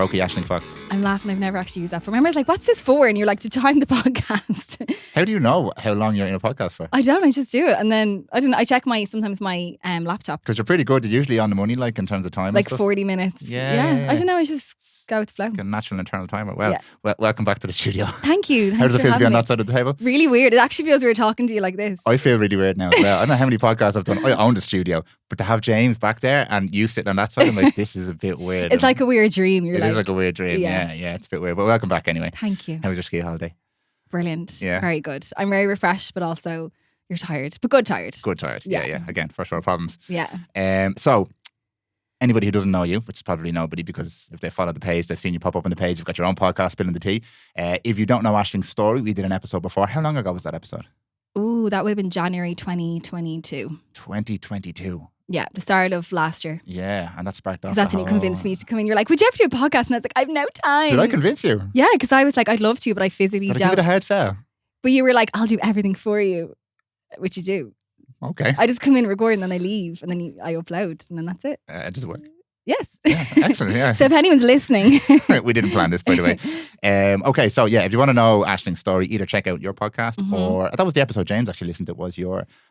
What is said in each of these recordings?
Croaky Aisling Fox. I'm laughing. I've never actually used that. Remember, I was like, what's this for? And you're like, to time the podcast. How do you know how long you're in a podcast for? I don't. I just do it. And then, I check sometimes my laptop. Because you're pretty good. You're usually on the money, like, in terms of time. Like 40 minutes. Yeah. I don't know. I just go with the flow. Like a natural internal timer. Well, welcome back to the studio. Thank you. How does it feel to be on that side of the table? Really weird. It actually feels weird talking to you like this. I feel really weird now as well. I don't know how many podcasts I've done. I own the studio, but to have James back there and you sitting on that side, I'm like, this is a bit weird. It's like a weird dream. It is like a weird dream. Yeah, it's a bit weird. But welcome back anyway. Thank you. How was your ski holiday? Brilliant. Yeah. Very good. I'm very refreshed, but also you're tired. But good tired. Good tired. Yeah. Again, first world problems. Yeah. So anybody who doesn't know you, which is probably nobody, because if they follow the page, they've seen you pop up on the page. You've got your own podcast, Spilling the Tea. If you don't know Aisling's story, we did an episode before. How long ago was that episode? Ooh, that would have been January 2022. 2022. Yeah, the start of last year. Yeah, and that sparked off. Because that's when you convinced me to come in. You're like, would you ever do a podcast? And I was like, I've no time. Did I convince you? Yeah, because I was like, I'd love to, but I physically Did I don't. give it a hard sell? But you were like, I'll do everything for you, which you do. Okay. I just come in, record, and then I leave, and then I upload, and then that's it. It does work. Yes. Yeah, excellent. Yeah. So if anyone's listening. We didn't plan this, by the way. Okay, so yeah, if you want to know Aisling's story, either check out your podcast or that was the episode James actually listened to. It was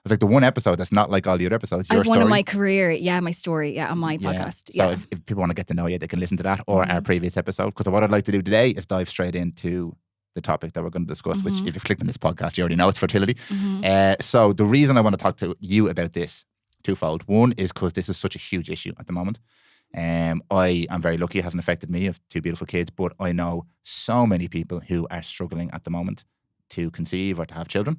like the one episode that's not like all the other episodes. Your I've one of my career, my story, on my podcast. So if people want to get to know you, they can listen to that or our previous episode. Because what I'd like to do today is dive straight into the topic that we're going to discuss, which if you've clicked on this podcast, you already know it's fertility. So the reason I want to talk to you about this, twofold. One is because this is such a huge issue at the moment. I am very lucky it hasn't affected me. I have two beautiful kids, but I know so many people who are struggling at the moment to conceive or to have children.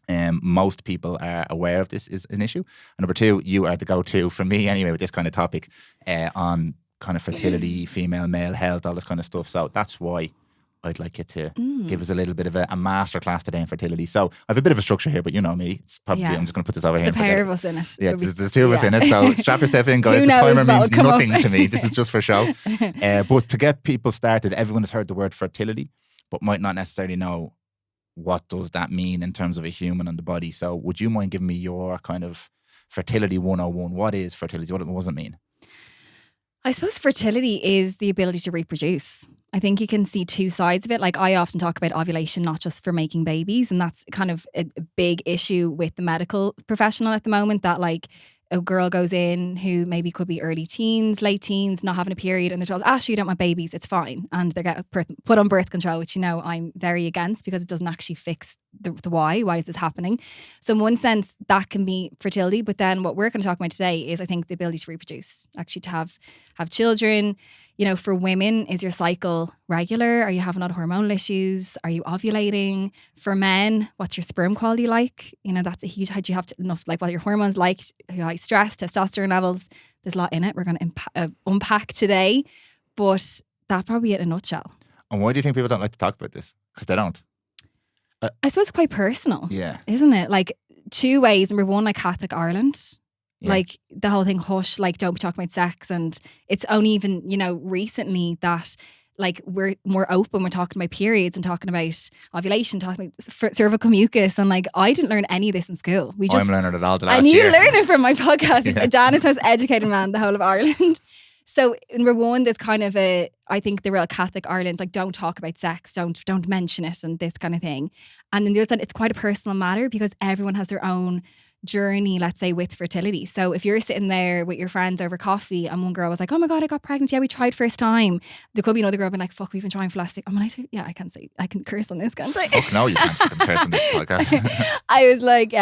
Most people are aware of this is an issue. And number two, you are the go-to for me anyway with this kind of topic on kind of fertility, female, male health, all this kind of stuff. So that's why I'd like you to give us a little bit of a masterclass today in fertility. So I have a bit of a structure here, but you know me. It's probably I'm just going to put this over here. The pair of us in it. Yeah, there's two of us in it. So strap yourself in, guys. The timer means nothing to me. This is just for show. But to get people started, everyone has heard the word fertility, but might not necessarily know what does that mean in terms of a human and the body. So would you mind giving me your kind of fertility 101? What is fertility? What does it mean? I suppose fertility is the ability to reproduce. I think you can see two sides of it. Like I often talk about ovulation, not just for making babies. And that's kind of a big issue with the medical professional at the moment, that like a girl goes in who maybe could be early teens, late teens, not having a period, and they're told, actually, you don't want babies, it's fine. And they get put on birth control, which, I'm very against because it doesn't actually fix the why. Why is this happening? So in one sense, that can be fertility. But then what we're going to talk about today is, I think, the ability to reproduce, actually to have children. For women, is your cycle regular? Are you having a lot of hormonal issues? Are you ovulating? For men, what's your sperm quality like? That's a huge, how do you have enough, like what your hormones like, high stress, testosterone levels. There's a lot in it we're going to unpack today, but that's probably it in a nutshell. And why do you think people don't like to talk about this? Because they don't. I suppose it's quite personal. Yeah. Isn't it? Like two ways. Number one, like Catholic Ireland. Yeah. Like the whole thing, hush, like don't be talking about sex. And it's only even, recently that like we're more open. We're talking about periods and talking about ovulation, talking about cervical mucus. And like, I didn't learn any of this in school. I'm learning it all the last year. And you learn it from my podcast. Dan is the most educated man in the whole of Ireland. So number one, there's kind of I think the real Catholic Ireland, like don't talk about sex, don't mention it and this kind of thing. And then the other side, it's quite a personal matter because everyone has their own journey, let's say, with fertility. So if you're sitting there with your friends over coffee and one girl was like, oh my God, I got pregnant. Yeah, we tried first time. There could be another girl being like, fuck, we've been trying for last 6. I'm like, yeah, I can curse on this, can't I? Fuck no, you can't curse on this podcast. I was like,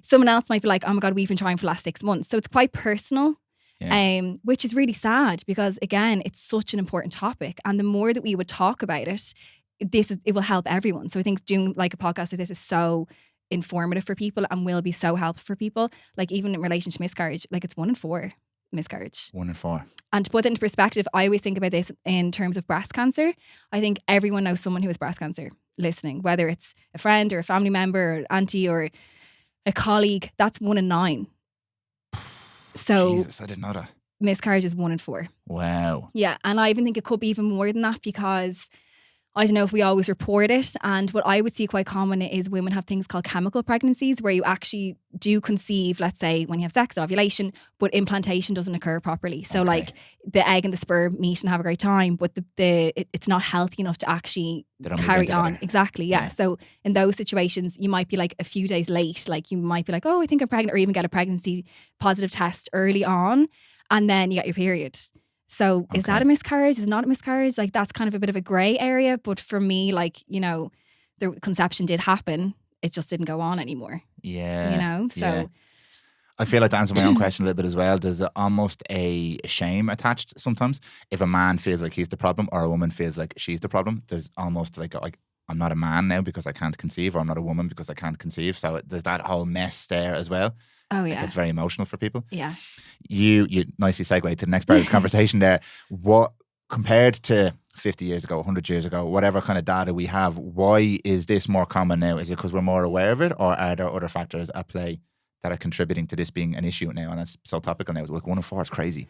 someone else might be like, oh my God, we've been trying for the last 6 months. So it's quite personal. Yeah. Which is really sad because again, it's such an important topic. And the more that we would talk about it, it will help everyone. So I think doing like a podcast like this is so informative for people and will be so helpful for people. Like even in relation to miscarriage, like it's 1 in 4 miscarriage. 1 in 4. And to put it into perspective, I always think about this in terms of breast cancer. I think everyone knows someone who has breast cancer listening, whether it's a friend or a family member or an auntie or a colleague. That's 1 in 9. So Jesus, I didn't know that. Miscarriage is 1 in 4. Wow. Yeah. And I even think it could be even more than that because I don't know if we always report it. And what I would see quite common is women have things called chemical pregnancies, where you actually do conceive, let's say, when you have sex, ovulation, but implantation doesn't occur properly. So like the egg and the sperm meet and have a great time, but it's not healthy enough to actually carry on. Exactly. Yeah. So in those situations, you might be like a few days late. Like you might be like, oh, I think I'm pregnant, or even get a pregnancy positive test early on, and then you get your period. So is that a miscarriage? Is it not a miscarriage? Like that's kind of a bit of a grey area. But for me, like, you know, the conception did happen. It just didn't go on anymore. Yeah. You know? So I feel like to answer my own question a little bit as well, there's almost a shame attached sometimes. If a man feels like he's the problem or a woman feels like she's the problem, there's almost like I'm not a man now because I can't conceive, or I'm not a woman because I can't conceive. So there's that whole mess there as well. Oh yeah. It's very emotional for people. Yeah. You nicely segue to the next part of this conversation there. What, compared to 50 years ago, 100 years ago, whatever kind of data we have, why is this more common now? Is it because we're more aware of it, or are there other factors at play that are contributing to this being an issue now? And it's so topical now. Like 1 in 4 is crazy.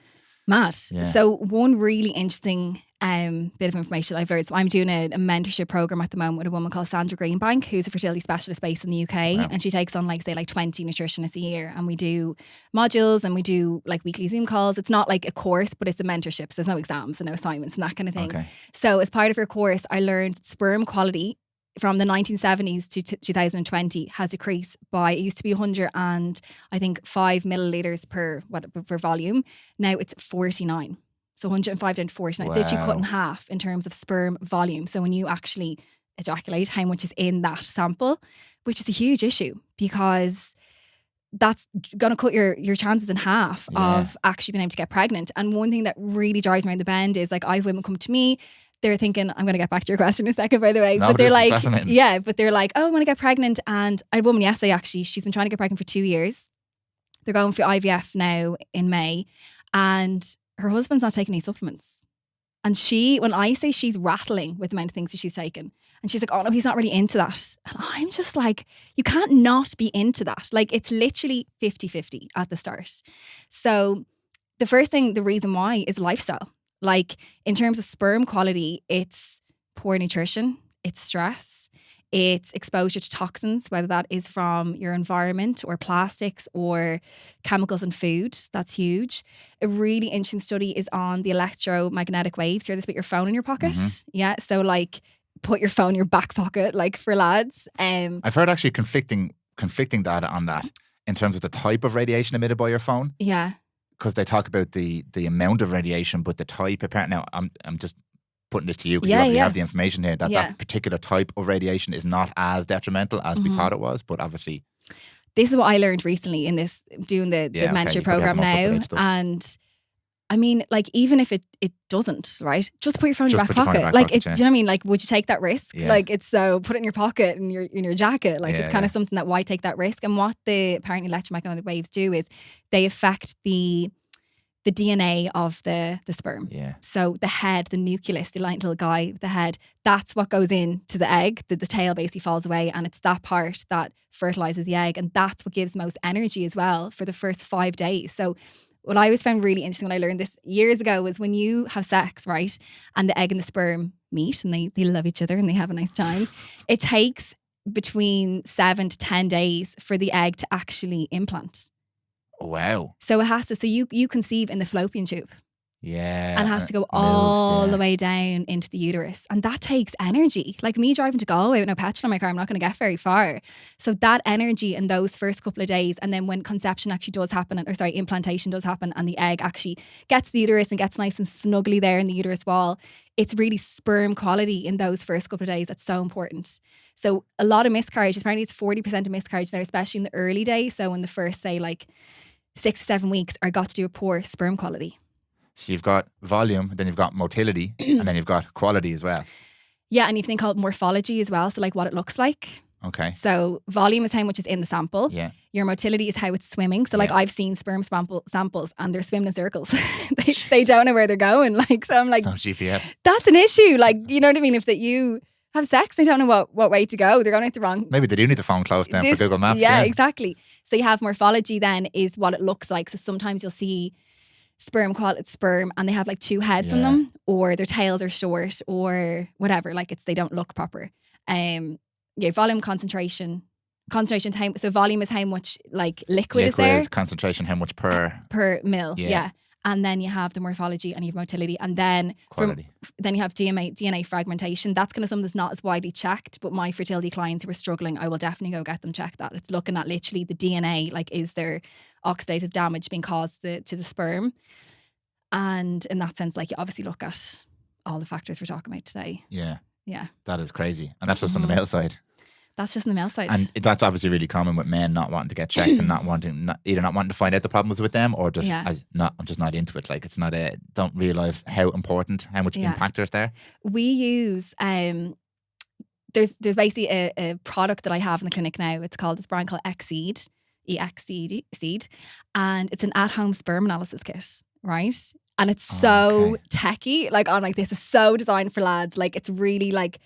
Mad. Yeah. So one really interesting bit of information I've learned. So I'm doing a mentorship program at the moment with a woman called Sandra Greenbank, who's a fertility specialist based in the UK. Wow. And she takes on like 20 nutritionists a year. And we do modules and we do like weekly Zoom calls. It's not like a course, but it's a mentorship. So there's no exams and no assignments and that kind of thing. Okay. So as part of her course, I learned sperm quality from the 1970s to 2020 has decreased by, it used to be 100 and I think 5 milliliters per volume. Now it's 49. So 105 down to 49. Wow. It's literally cut in half in terms of sperm volume. So when you actually ejaculate, how much is in that sample, which is a huge issue because that's going to cut your chances in half of actually being able to get pregnant. And one thing that really drives me around the bend is like I have women come to me, they're thinking, I'm going to get back to your question in a second, by the way. No, but they're like, but they're like, oh, I want to get pregnant. And I had a woman yesterday, actually, she's been trying to get pregnant for 2 years. They're going for IVF now in May. And her husband's not taking any supplements. And when I say she's rattling with the amount of things that she's taken, and she's like, oh no, he's not really into that. And I'm just like, you can't not be into that. Like it's literally 50-50 at the start. So the reason why is lifestyle. Like in terms of sperm quality, it's poor nutrition, it's stress, it's exposure to toxins, whether that is from your environment or plastics or chemicals in food. That's huge. A really interesting study is on the electromagnetic waves. You hear this with your phone in your pocket? Mm-hmm. Yeah. So like put your phone in your back pocket, like for lads. I've heard actually conflicting data on that in terms of the type of radiation emitted by your phone. Yeah. Because they talk about the amount of radiation, but the type. Apparently, now I'm just putting this to you because you obviously have the information here that particular type of radiation is not as detrimental as we thought it was. But obviously, this is what I learned recently in this doing the mentorship program now, and I mean, like even if it doesn't, right? Just put your phone in your back pocket. Like, do you know what I mean? Like, would you take that risk? Yeah. Like, it's so put it in your pocket and in your jacket. Like, it's kind of something that why take that risk? And what the apparently electromagnetic waves do is they affect the DNA of the sperm. Yeah. So the head, the nucleus, the little guy, the head, that's what goes into the egg. The tail basically falls away, and it's that part that fertilizes the egg, and that's what gives most energy as well for the first 5 days. So what I always found really interesting when I learned this years ago was when you have sex, right, and the egg and the sperm meet and they love each other and they have a nice time, it takes between 7 to 10 days for the egg to actually implant. Wow. So it has to, so you conceive in the fallopian tube. Yeah. And it has to go all the way down into the uterus. And that takes energy. Like me driving to Galway with no petrol in my car, I'm not going to get very far. So that energy in those first couple of days, and then when conception actually does happen, implantation does happen, and the egg actually gets the uterus and gets nice and snuggly there in the uterus wall, it's really sperm quality in those first couple of days that's so important. So a lot of miscarriages, apparently it's 40% of miscarriages now, especially in the early days. So in the first, say, like 6 to 7 weeks, are got to do with poor sperm quality. So you've got volume, then you've got motility, and then you've got quality as well. Yeah, and you have thing called morphology as well. So like what it looks like. Okay. So volume is how much is in the sample. Yeah. Your motility is how it's swimming. So like I've seen sperm samples and they're swimming in circles. they don't know where they're going. Like, so I'm like, no GPS. That's an issue. Like, you know what I mean? If that you have sex, they don't know what way to go. They're going out the wrong. Maybe they do need the phone closed down for Google Maps. Yeah, exactly. So you have morphology then is what it looks like. So sometimes you'll see sperm and they have like two heads on them, or their tails are short or whatever. Like they don't look proper. Volume, concentration. Concentration time. So volume is how much like liquid is there. Concentration, how much per mil. Yeah. And then you have the morphology and you have motility, and then then you have DNA fragmentation. That's kind of something that's not as widely checked, but my fertility clients who are struggling, I will definitely go get them checked. That it's looking at literally the DNA, like is there oxidative damage being caused to the sperm, and in that sense, like you obviously look at all the factors we're talking about today. Yeah, that is crazy, and that's just Mm-hmm. on the male side. That's just on the male side. And that's obviously really common with men not wanting to get checked and either not wanting to find out the problems with them, or just I'm just not into it. Like it's not don't realise how important, how much impact there's there. We use there's basically a product that I have in the clinic now. It's called this brand called Exceed, Exceed, and it's an at-home sperm analysis kit, right? And it's so techy. Like I'm like, this is so designed for lads. Like it's really like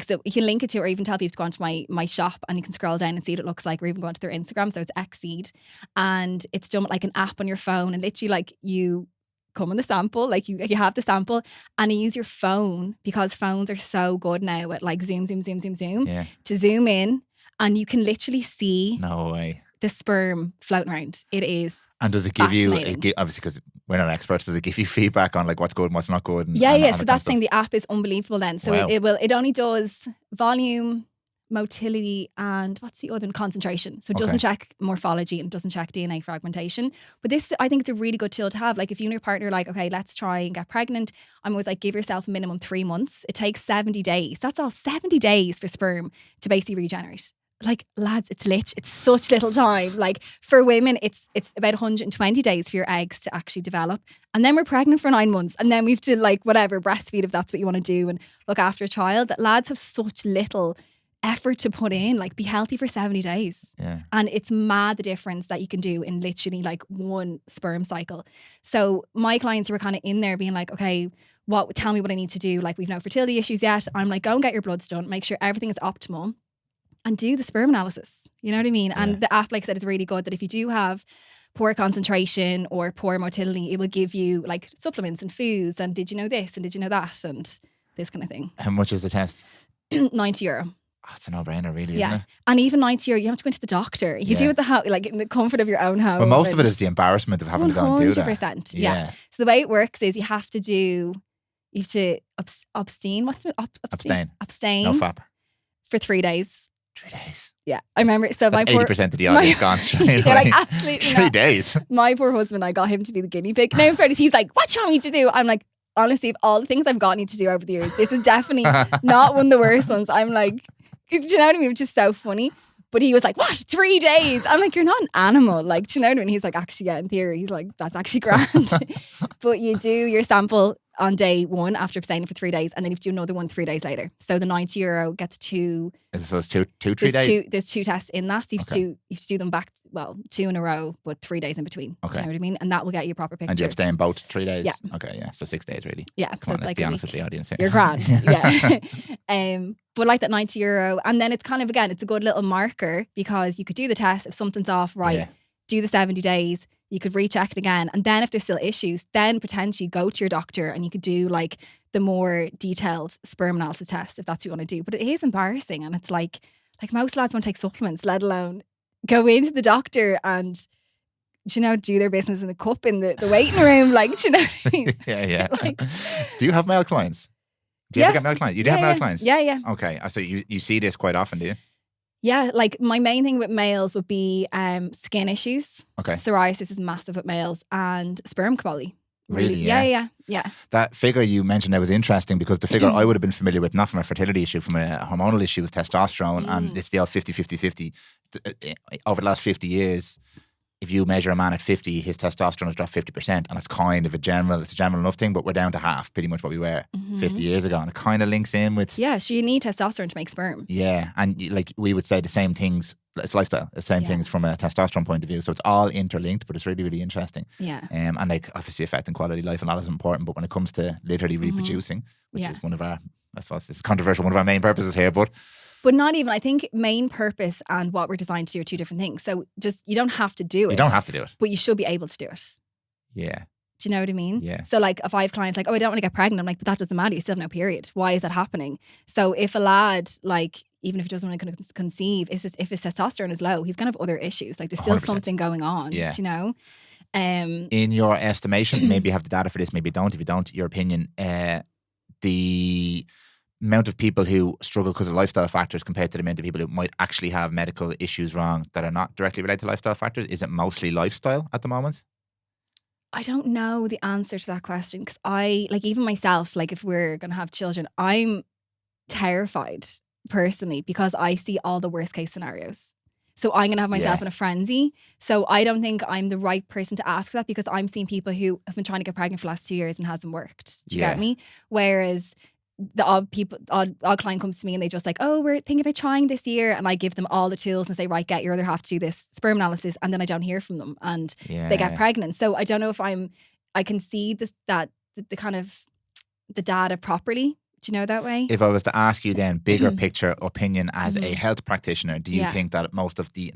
so you can link it to, or even tell people to go onto my shop and you can scroll down and see what it looks like, or even go onto their Instagram. So it's Exceed, and it's done with like an app on your phone, and literally like you come in the sample, like you have the sample, and you use your phone, because phones are so good now at like zoom to zoom in, and you can literally see the sperm floating around. It is. And does it give you, obviously because we're not experts, does it give you feedback on like what's good and what's not good? So that's the thing. The app is unbelievable then. So it only does volume, motility, and what's the other one? Concentration. So it doesn't check morphology and doesn't check DNA fragmentation. But this, I think it's a really good tool to have. Like if you and your partner are like, okay, let's try and get pregnant, I'm always like, give yourself a minimum 3 months. It takes 70 days. That's all, 70 days for sperm to basically regenerate. Like lads, it's such little time. Like for women, it's about 120 days for your eggs to actually develop, and then we're pregnant for 9 months, and then we have to like whatever breastfeed if that's what you want to do and look after a child. That lads have such little effort to put in. Like be healthy for 70 days, and it's mad the difference that you can do in literally like one sperm cycle. So my clients were kind of in there being like, okay, tell me what I need to do. Like we've no fertility issues yet. I'm like, go and get your bloods done, make sure everything is optimal, and do the sperm analysis. You know what I mean? Yeah. And the app, like I said, is really good that if you do have poor concentration or poor motility, it will give you like supplements and foods and did you know this and did you know that and this kind of thing. How much is the test? €90. Oh, it's a no-brainer really, isn't it? And even €90, you don't have to go into the doctor. You can do it like in the comfort of your own home. Well, most of it is the embarrassment of having to go and do that. 100%. Yeah. So the way it works is you have to abstain. Abstain. Abstain. No fap. For 3 days. 3 days. Yeah, I remember. So that's 80% of the audience gone straight away. Like absolutely 3 days. My poor husband, I got him to be the guinea pig. Now in fairness, he's like, "What do you want me to do?" I'm like, honestly, of all the things I've gotten you to do over the years, this is definitely not one of the worst ones. I'm like, do you know what I mean? Which is so funny. But he was like, "What? 3 days?" I'm like, "You're not an animal." Like, do you know what I mean? He's like, "Actually, yeah, in theory." He's like, "That's actually grand." But you do your sample on day 1 after abstaining for 3 days, and then you have to do another one 3 days later. So the €90 gets 2. So it's 3 days? There's 2 tests in that. So you have to do them back, 2 in a row, but 3 days in between. Okay. Do you know what I mean? And that will get you a proper picture. And you abstain both 3 days? Yeah. Okay, yeah. So 6 days really. Yeah. Come on, let's be honest with the audience here. You're grand. Yeah. But like that €90, and then it's kind of, again, it's a good little marker because you could do the test. If something's off, do the 70 days. You could recheck it again. And then if there's still issues, then potentially go to your doctor and you could do like the more detailed sperm analysis test if that's what you want to do. But it is embarrassing. And it's like most lads won't take supplements, let alone go into the doctor and, do their business in a cup in the waiting room. Like, do you know what I mean? Yeah. Do you have male clients? Do you ever get male clients? You do have male clients? Yeah. Okay. So you see this quite often, do you? Yeah, like my main thing with males would be skin issues. Okay. Psoriasis is massive with males, and sperm quality. Really? Yeah. That figure you mentioned there was interesting because the figure I would have been familiar with, not from a fertility issue, from a hormonal issue, was testosterone, and it's the old 50-50-50. Over the last 50 years, if you measure a man at 50, his testosterone has dropped 50%, and it's kind of a general enough thing, but we're down to half, pretty much what we were 50 years ago, and it kind of links in with... Yeah, so you need testosterone to make sperm. Yeah, and like we would say the same things, it's lifestyle, the same things from a testosterone point of view, so it's all interlinked, but it's really, really interesting. Yeah. And like obviously affecting quality of life and all is important, but when it comes to literally reproducing, which is one of our, I suppose it's controversial, one of our main purposes here, but not even. I think main purpose and what we're designed to do are 2 different things. So just, you don't have to do it. You don't have to do it. But you should be able to do it. Yeah. Do you know what I mean? Yeah. So like if I have clients like, oh, I don't want to get pregnant, I'm like, but that doesn't matter. You still have no period. Why is that happening? So if a lad, like, even if he doesn't want to conceive, if his testosterone is low, he's going to have other issues. Like there's still 100%. something going on. Yeah. Do you know? In your estimation, maybe you have the data for this, maybe you don't. If you don't, your opinion, the amount of people who struggle because of lifestyle factors compared to the amount of people who might actually have medical issues wrong that are not directly related to lifestyle factors, is it mostly lifestyle at the moment? I don't know the answer to that question because even myself, like if we're going to have children, I'm terrified personally because I see all the worst case scenarios. So I'm going to have myself in a frenzy. So I don't think I'm the right person to ask for that because I'm seeing people who have been trying to get pregnant for the last 2 years and hasn't worked. Do you get me? Whereas the odd client comes to me and they just like, oh, we're thinking about trying this year. And I give them all the tools and say, right, get your other half to do this sperm analysis. And then I don't hear from them and they get pregnant. So I don't know if I can see the kind of the data properly. Do you know that way? If I was to ask you then, bigger picture opinion as a health practitioner, do you think that most of the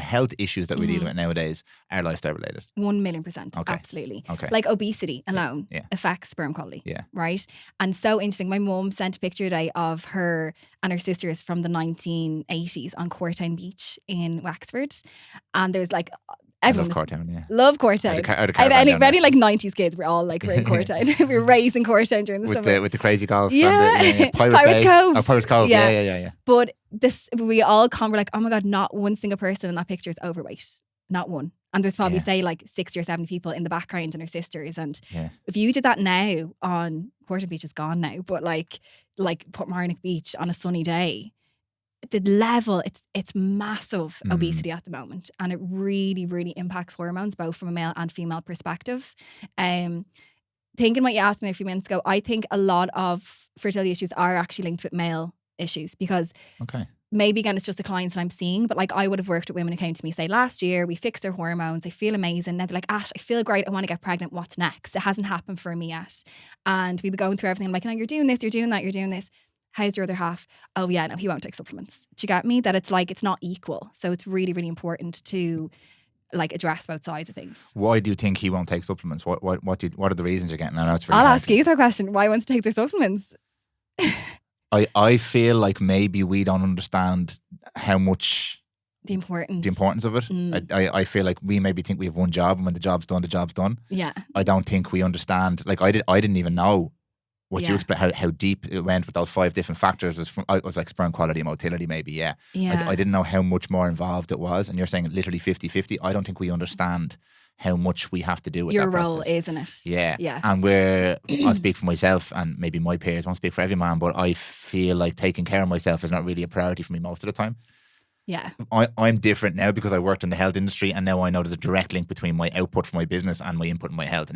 health issues that we deal with nowadays are lifestyle related? 1,000,000%. Okay. Absolutely. Okay. Like obesity alone affects sperm quality. Yeah. Right? And so interesting. My mum sent a picture today of her and her sisters from the 1980s on Courtown Beach in Wexford. And there's like everyone love Courtown, yeah. Love Courtown. Any like 90s kids, we're all like we're in Courtown. We were raised in Courtown during the summer. With the crazy golf. Yeah. Pirates Cove. Oh, Pirates Cove. Yeah. But we all were like, oh my God, not one single person in that picture is overweight. Not one. And there's probably say like 60 or 70 people in the background and her sisters. And if you did that now on Courtown Beach, is gone now. But like Portmarnock Beach on a sunny day, the level, it's massive obesity at the moment, and it really, really impacts hormones both from a male and female perspective. Thinking what you asked me a few minutes ago, I think a lot of fertility issues are actually linked with male issues because maybe again it's just the clients that I'm seeing, but like I would have worked with women who came to me say last year, we fixed their hormones, they feel amazing, now they're like, Ash, I feel great, I want to get pregnant, what's next? It hasn't happened for me yet. And we've been going through everything, I'm like, no, you're doing this, you're doing that, you're doing this. How's your other half? Oh yeah, no, he won't take supplements. Do you get me? That it's like, it's not equal. So it's really, really important to like address both sides of things. Why do you think he won't take supplements? What are the reasons you're getting? I know it's really I'll hard ask you that question. Why wants to take their supplements? I feel like maybe we don't understand how much the importance of it. I feel like we maybe think we have one job, and when the job's done, the job's done. Yeah. I don't think we understand. Like I didn't even know what you explain, how deep it went with those 5 different factors. It was like sperm quality and motility, maybe. Yeah. I didn't know how much more involved it was. And you're saying literally 50-50. I don't think we understand how much we have to do with your that role, process. isn't it? Yeah. And I'll speak for myself and maybe my peers, I won't speak for every man, but I feel like taking care of myself is not really a priority for me most of the time. Yeah. I'm different now because I worked in the health industry, and now I know there's a direct link between my output for my business and my input in my health.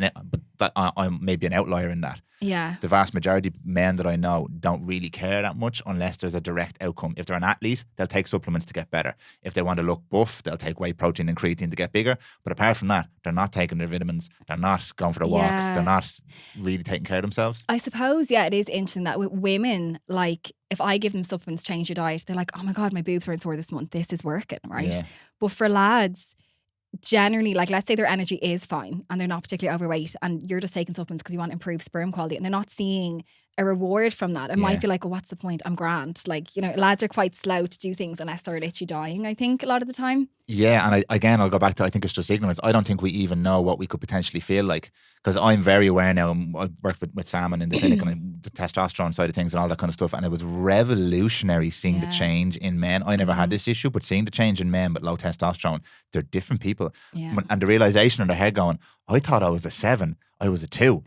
But I'm maybe an outlier in that. Yeah. The vast majority of men that I know don't really care that much unless there's a direct outcome. If they're an athlete, they'll take supplements to get better. If they want to look buff, they'll take whey protein and creatine to get bigger. But apart from that, they're not taking their vitamins. They're not going for the walks. They're not really taking care of themselves. I suppose, it is interesting that with women, like if I give them supplements, change your diet, they're like, oh my God, my boobs weren't sore this month. This is working, right? Yeah. But for lads, generally, like let's say their energy is fine and they're not particularly overweight and you're just taking supplements because you want to improve sperm quality and they're not seeing a reward from that. It might be like, well, what's the point? I'm grand. Like, lads are quite slow to do things unless they're literally dying, I think, a lot of the time. Yeah, and I'll go back to, I think it's just ignorance. I don't think we even know what we could potentially feel like, because I'm very aware now. I worked with Salmon in the clinic and the testosterone side of things and all that kind of stuff, and it was revolutionary seeing the change in men. I never had this issue, but seeing the change in men with low testosterone, they're different people. Yeah. And the realization in their head going, I thought I was a 7, I was a 2.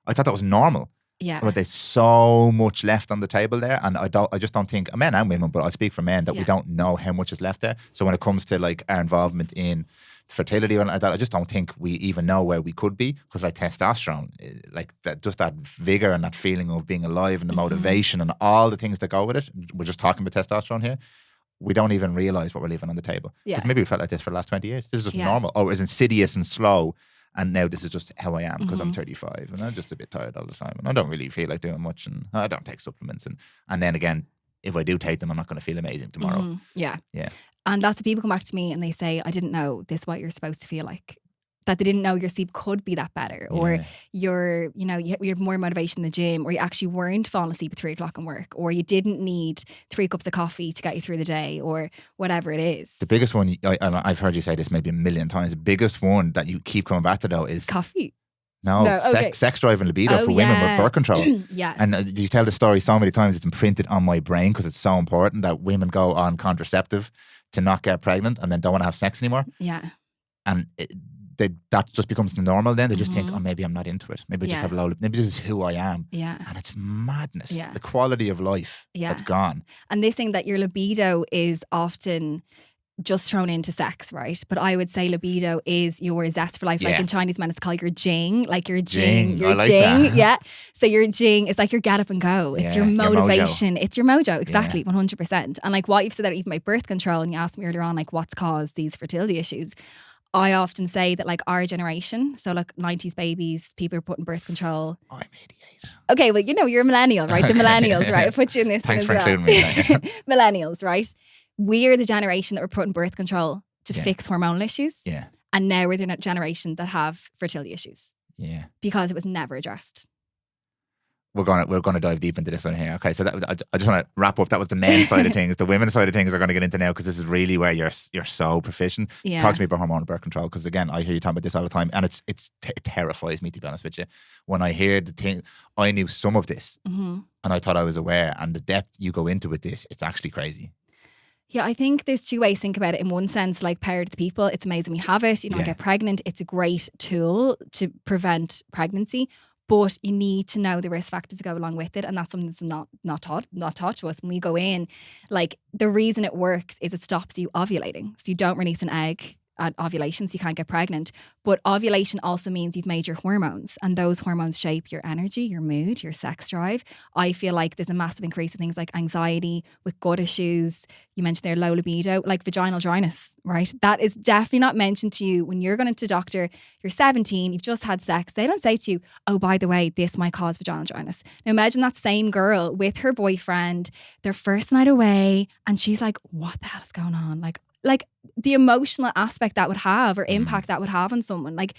I thought that was normal. Yeah. But there's so much left on the table there, and I just don't think, men and women, but I speak for men, that we don't know how much is left there. So when it comes to like our involvement in fertility or like that, I just don't think we even know where we could be, because like testosterone, like that, just that vigor and that feeling of being alive and the motivation and all the things that go with it. We're just talking about testosterone here. We don't even realize what we're leaving on the table. Because maybe we felt like this for the last 20 years. This is just normal. Oh, it's insidious and slow. And now this is just how I am because I'm 35 and I'm just a bit tired all the time and I don't really feel like doing much and I don't take supplements. And then again, if I do take them, I'm not going to feel amazing tomorrow. Yeah. Yeah. And lots of people come back to me and they say, I didn't know this is what you're supposed to feel like. that they didn't know your sleep could be that better, or you're, you know, you have more motivation in the gym, or you actually weren't falling asleep at 3 o'clock in work, or you didn't need 3 cups of coffee to get you through the day, or whatever it is. The biggest one, I've heard you say this maybe a million times, the biggest one that you keep coming back to though is coffee. No, okay. sex drive and libido for women with birth control. Yeah. And you tell the story so many times, it's imprinted on my brain because it's so important that women go on contraceptive to not get pregnant and then don't want to have sex anymore. Yeah. And that just becomes the normal then. They just think, oh, maybe I'm not into it. Maybe I just have low, maybe this is who I am. Yeah. And it's madness. Yeah. The quality of life that's gone. And this thing that your libido is often just thrown into sex, right? But I would say libido is your zest for life. Like in Chinese men, it's called your jing. Like your jing. Your jing. Yeah. So your jing is like your get up and go. It's your motivation. It's your mojo. Exactly. 100%. And like what you've said there, even about birth control, and you asked me earlier on, like what's caused these fertility issues. I often say that like our generation, so like 90s babies, people are putting birth control. I'm 88. Okay, well, you know, you're a millennial, right? The millennials, right? I put you in this Thanks one as for well. including me. Millennials, right? We're the generation that were putting birth control to fix hormonal issues. Yeah. And now we're the generation that have fertility issues. Yeah. Because it was never addressed. We're gonna dive deep into this one here. Okay, so I just want to wrap up. That was the men's side of things. The women's side of things we're going to get into now because this is really where you're so proficient. So talk to me about hormonal birth control because again, I hear you talking about this all the time, and it terrifies me, to be honest with you. When I hear the thing, I knew some of this, and I thought I was aware, and the depth you go into with this, it's actually crazy. Yeah, I think there's two ways to think about it. In one sense, like power to the people, it's amazing we have it. You don't get pregnant. It's a great tool to prevent pregnancy. But you need to know the risk factors that go along with it. And that's something that's not taught to us. When we go in, like the reason it works is it stops you ovulating. So you don't release an egg at ovulation, so you can't get pregnant. But ovulation also means you've made your hormones, and those hormones shape your energy, your mood, your sex drive. I feel like there's a massive increase with things like anxiety, with gut issues. You mentioned there low libido, like vaginal dryness, right? That is definitely not mentioned to you when you're going to the doctor. You're 17, you've just had sex. They don't say to you, oh, by the way, this might cause vaginal dryness. Now imagine that same girl with her boyfriend, their first night away, and she's like, what the hell is going on? Like the emotional aspect that would have or impact that would have on someone. Like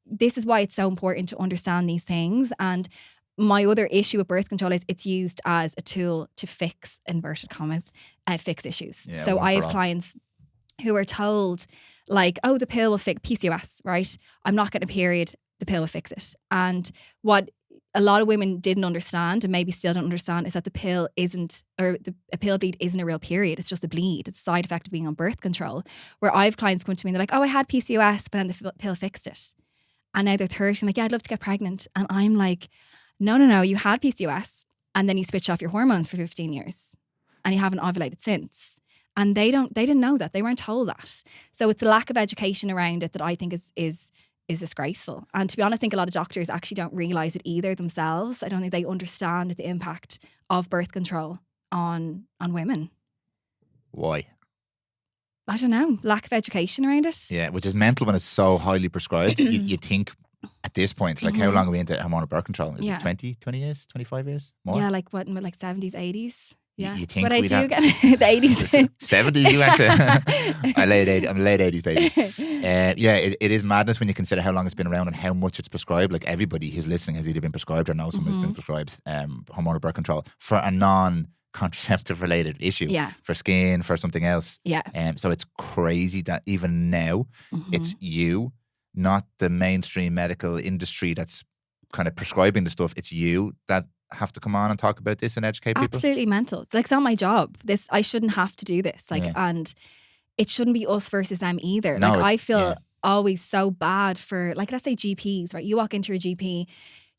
this is why it's so important to understand these things. And my other issue with birth control is it's used as a tool to fix, inverted commas, fix issues. Yeah, so I have clients who are told like, oh, the pill will fix PCOS, right? I'm not getting a period, the pill will fix it. And what a lot of women didn't understand, and maybe still don't understand, is that the pill isn't, or a pill bleed isn't a real period. It's just a bleed. It's a side effect of being on birth control. Where I have clients come to me and they're like, oh, I had PCOS, but then the pill fixed it. And now they're 30 and like, yeah, I'd love to get pregnant. And I'm like, no, you had PCOS and then you switched off your hormones for 15 years and you haven't ovulated since. And they didn't know that. They weren't told that. So it's a lack of education around it that I think is disgraceful. And to be honest, I think a lot of doctors actually don't realise it either themselves. I don't think they understand the impact of birth control on women. Why? I don't know. Lack of education around it. Yeah, which is mental when it's so highly prescribed. you think at this point, like how long are we into hormonal birth control? Is it 20 years, 25 years? More? Yeah, like what, like 70s, 80s? Yeah. You think what age do you get? The 80s? 70s you went to? I'm a late 80s baby. Yeah, it is madness when you consider how long it's been around and how much it's prescribed. Like everybody who's listening has either been prescribed or knows someone who's been prescribed hormonal birth control for a non-contraceptive related issue. Yeah. For skin, for something else. Yeah. So it's crazy that even now it's you, not the mainstream medical industry that's kind of prescribing the stuff. It's you that have to come on and talk about this and educate people. Absolutely mental. It's like, it's not my job. I shouldn't have to do this. Like, and it shouldn't be us versus them either. No, like I feel always so bad for, like, let's say GPs, right? You walk into your GP,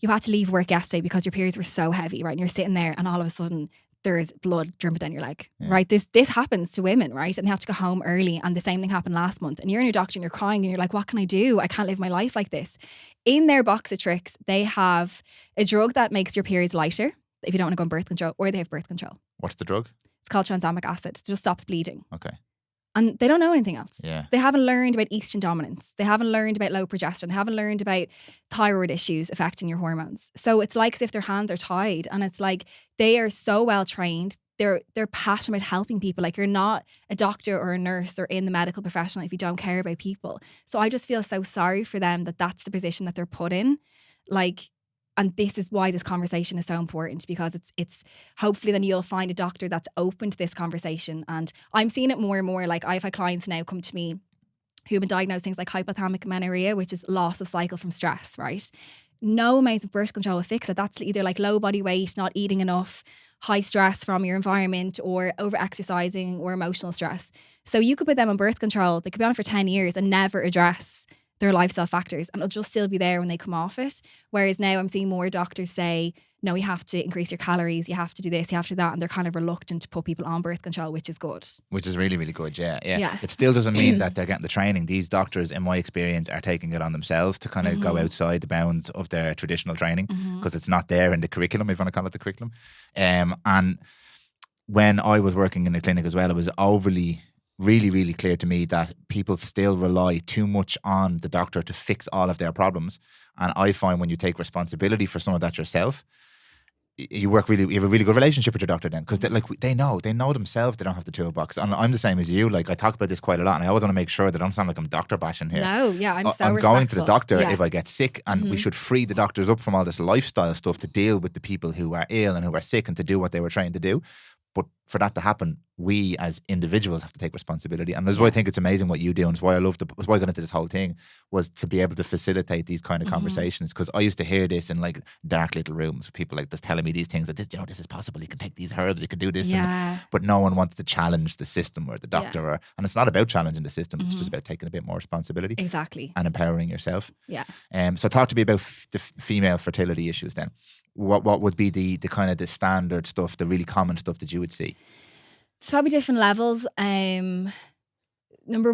you had to leave work yesterday because your periods were so heavy, right? And you're sitting there and all of a sudden there's blood dripping down your leg, right? This happens to women, right? And they have to go home early, and the same thing happened last month. And you're in your doctor and you're crying and you're like, what can I do? I can't live my life like this. In their box of tricks, they have a drug that makes your periods lighter if you don't want to go on birth control, or they have birth control. What's the drug? It's called tranexamic acid. It just stops bleeding. Okay. And they don't know anything else. Yeah. They haven't learned about estrogen dominance. They haven't learned about low progesterone. They haven't learned about thyroid issues affecting your hormones. So it's like as if their hands are tied, and it's like they are so well trained. they're passionate about helping people. Like, you're not a doctor or a nurse or in the medical professional if you don't care about people. So I just feel so sorry for them that that's the position that they're put in. Like, and this is why this conversation is so important, because it's hopefully then you'll find a doctor that's open to this conversation. And I'm seeing it more and more. Like, I've had clients now come to me who've been diagnosed things like hypothalamic amenorrhea, which is loss of cycle from stress, right? No amount of birth control will fix it. That's either like low body weight, not eating enough, high stress from your environment, or over exercising, or emotional stress. So you could put them on birth control. They could be on it for 10 years and never address their lifestyle factors, and it'll just still be there when they come off it. Whereas now I'm seeing more doctors say, no, you have to increase your calories, you have to do this, you have to do that. And they're kind of reluctant to put people on birth control, which is good. Which is really, really good, yeah. It still doesn't mean that they're getting the training. These doctors, in my experience, are taking it on themselves to kind of go outside the bounds of their traditional training, because it's not there in the curriculum, if you want to call it the curriculum. And when I was working in the clinic as well, it was really, really clear to me that people still rely too much on the doctor to fix all of their problems. And I find when you take responsibility for some of that yourself, you have a really good relationship with your doctor then, because they know themselves they don't have the toolbox. And I'm the same as you. Like, I talk about this quite a lot, and I always want to make sure that I don't sound like I'm doctor bashing here. No, yeah, I'm I'm going to the doctor if I get sick, and we should free the doctors up from all this lifestyle stuff to deal with the people who are ill and who are sick, and to do what they were trained to do. But for that to happen, we as individuals have to take responsibility. And that's why I think it's amazing what you do. And it's why that's why I got into this whole thing, was to be able to facilitate these kind of conversations. Because I used to hear this in like dark little rooms with people like this telling me these things, that this is possible. You can take these herbs, you can do this. Yeah. But no one wanted to challenge the system or the doctor. And it's not about challenging the system. It's just about taking a bit more responsibility. Exactly. And empowering yourself. Yeah. So talk to me about the female fertility issues then. What would be the kind of the standard stuff, the really common stuff that you would see? It's probably different levels. Number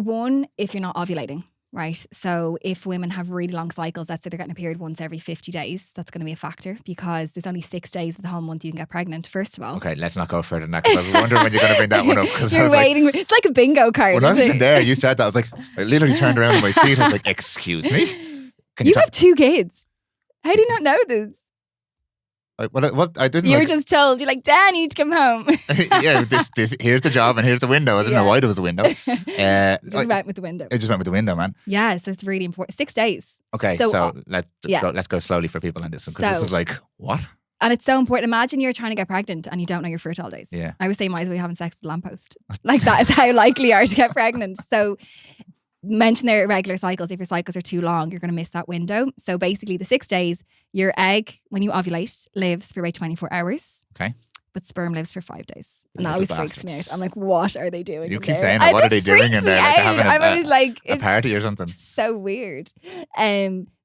one, if you're not ovulating, right? So if women have really long cycles, let's say they're getting a period once every 50 days, that's going to be a factor, because there's only 6 days of the whole month you can get pregnant, first of all. Okay, let's not go further than that, because I was wondering when you're going to bring that one up. You're waiting. Like, it's like a bingo card. When I was in there, you said that. I was like, I literally turned around on my feet. I was like, excuse me? You have 2 kids. How do you not know this? I didn't. You were just told. You're like, Dan, you need to come home. Yeah, this here's the job and here's the window. I didn't know why there was a window. Just went with the window. It just went with the window, man. Yeah, so it's really important. 6 days. Okay, so let's go slowly for people on this one, because this is like, what? And it's so important. Imagine you're trying to get pregnant and you don't know your fertile days. Yeah. I would say might as well be having sex at the lamppost. Like, that is how likely you are to get pregnant. So mention their irregular cycles. If your cycles are too long, you're going to miss that window. So basically the 6 days, your egg, when you ovulate, lives for about 24 hours. Okay. But sperm lives for 5 days. And that always freaks me out. I'm like, what are they doing? You keep saying that. What are they doing in there? Like they're having I'm always like, a party or something. So weird.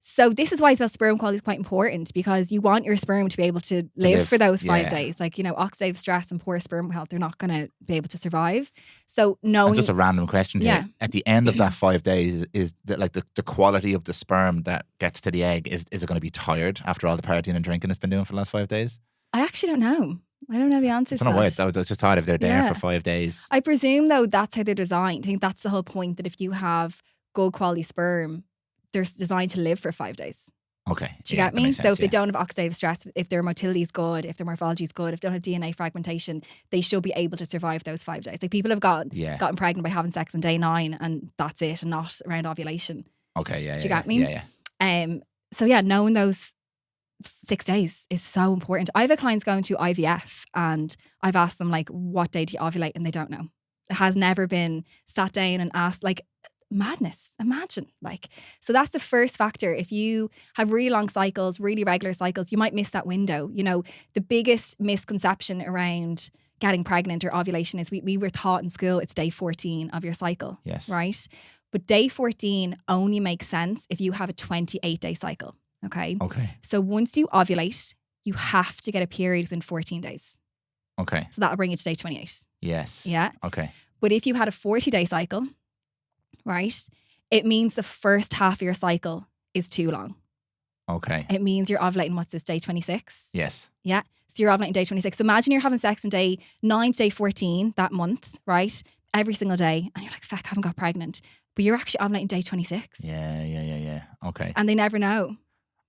So this is why sperm quality is quite important, because you want your sperm to be able to live for those 5 days. Like, oxidative stress and poor sperm health, they're not going to be able to survive. So knowing... Just a random question here. At the end of that 5 days, is that like the quality of the sperm that gets to the egg, is it going to be tired after all the partying and drinking it's been doing for the last 5 days? I actually don't know. I don't know the answer to that. I don't know why. I just thought if they're there for 5 days. I presume, though, that's how they're designed. I think that's the whole point, that if you have good quality sperm, they're designed to live for 5 days. Okay. Do you get me? So if they don't have oxidative stress, if their motility is good, if their morphology is good, if they don't have DNA fragmentation, they should be able to survive those 5 days. Like, people have gotten pregnant by having sex on day 9 and that's it, and not around ovulation. Okay, yeah. Do you get me? Yeah. So knowing those 6 days is so important. I have a clients going to IVF and I've asked them, like, what day do you ovulate? And they don't know. It has never been sat down and asked. Like, madness. Imagine. Like, so that's the first factor. If you have really long cycles, really regular cycles, you might miss that window. The biggest misconception around getting pregnant or ovulation is we were taught in school it's day 14 of your cycle. Yes. Right? But day 14 only makes sense if you have a 28-day cycle. Okay. So once you ovulate, you have to get a period within 14 days. Okay. So that'll bring you to day 28. Yes. Yeah. Okay. But if you had a 40-day cycle, right, it means the first half of your cycle is too long. Okay. It means you're ovulating, what's this, day 26? Yes. Yeah. So you're ovulating day 26. So imagine you're having sex on day 9 to day 14 that month, right? Every single day. And you're like, fuck, I haven't got pregnant. But you're actually ovulating day 26. Yeah. Okay. And they never know.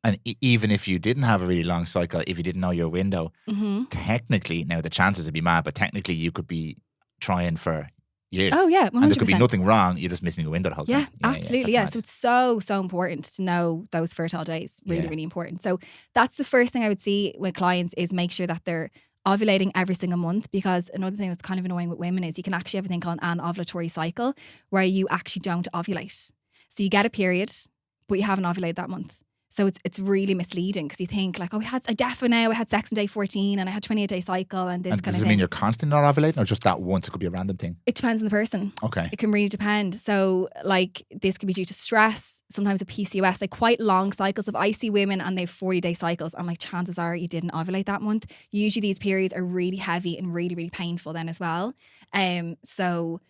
And even if you didn't have a really long cycle, if you didn't know your window, Mm-hmm. technically, now the chances would be mad, but technically you could be trying for years. Oh yeah, 100%. And there could be nothing wrong. You're just missing a window the whole Yeah, time. absolutely. that's Yeah. mad. So it's so important to know those fertile days. Really, Yeah. really important. So that's the first thing I would see with clients is make sure that they're ovulating every single month, because another thing that's kind of annoying with women is you can actually have a thing called an ovulatory cycle where you actually don't ovulate. So you get a period, but you haven't ovulated that month. So it's really misleading because you think like, oh, I had sex on day 14 and I had 28-day cycle and this And kind does of it mean thing. you're constantly not ovulating, or just that once? It could be a random thing. It depends on the person. Okay. It can really depend. So like this could be due to stress, sometimes a PCOS, like quite long cycles. If I see women and they have 40-day cycles, I'm like, chances are you didn't ovulate that month. Usually these periods are really heavy and really, really painful then as well. So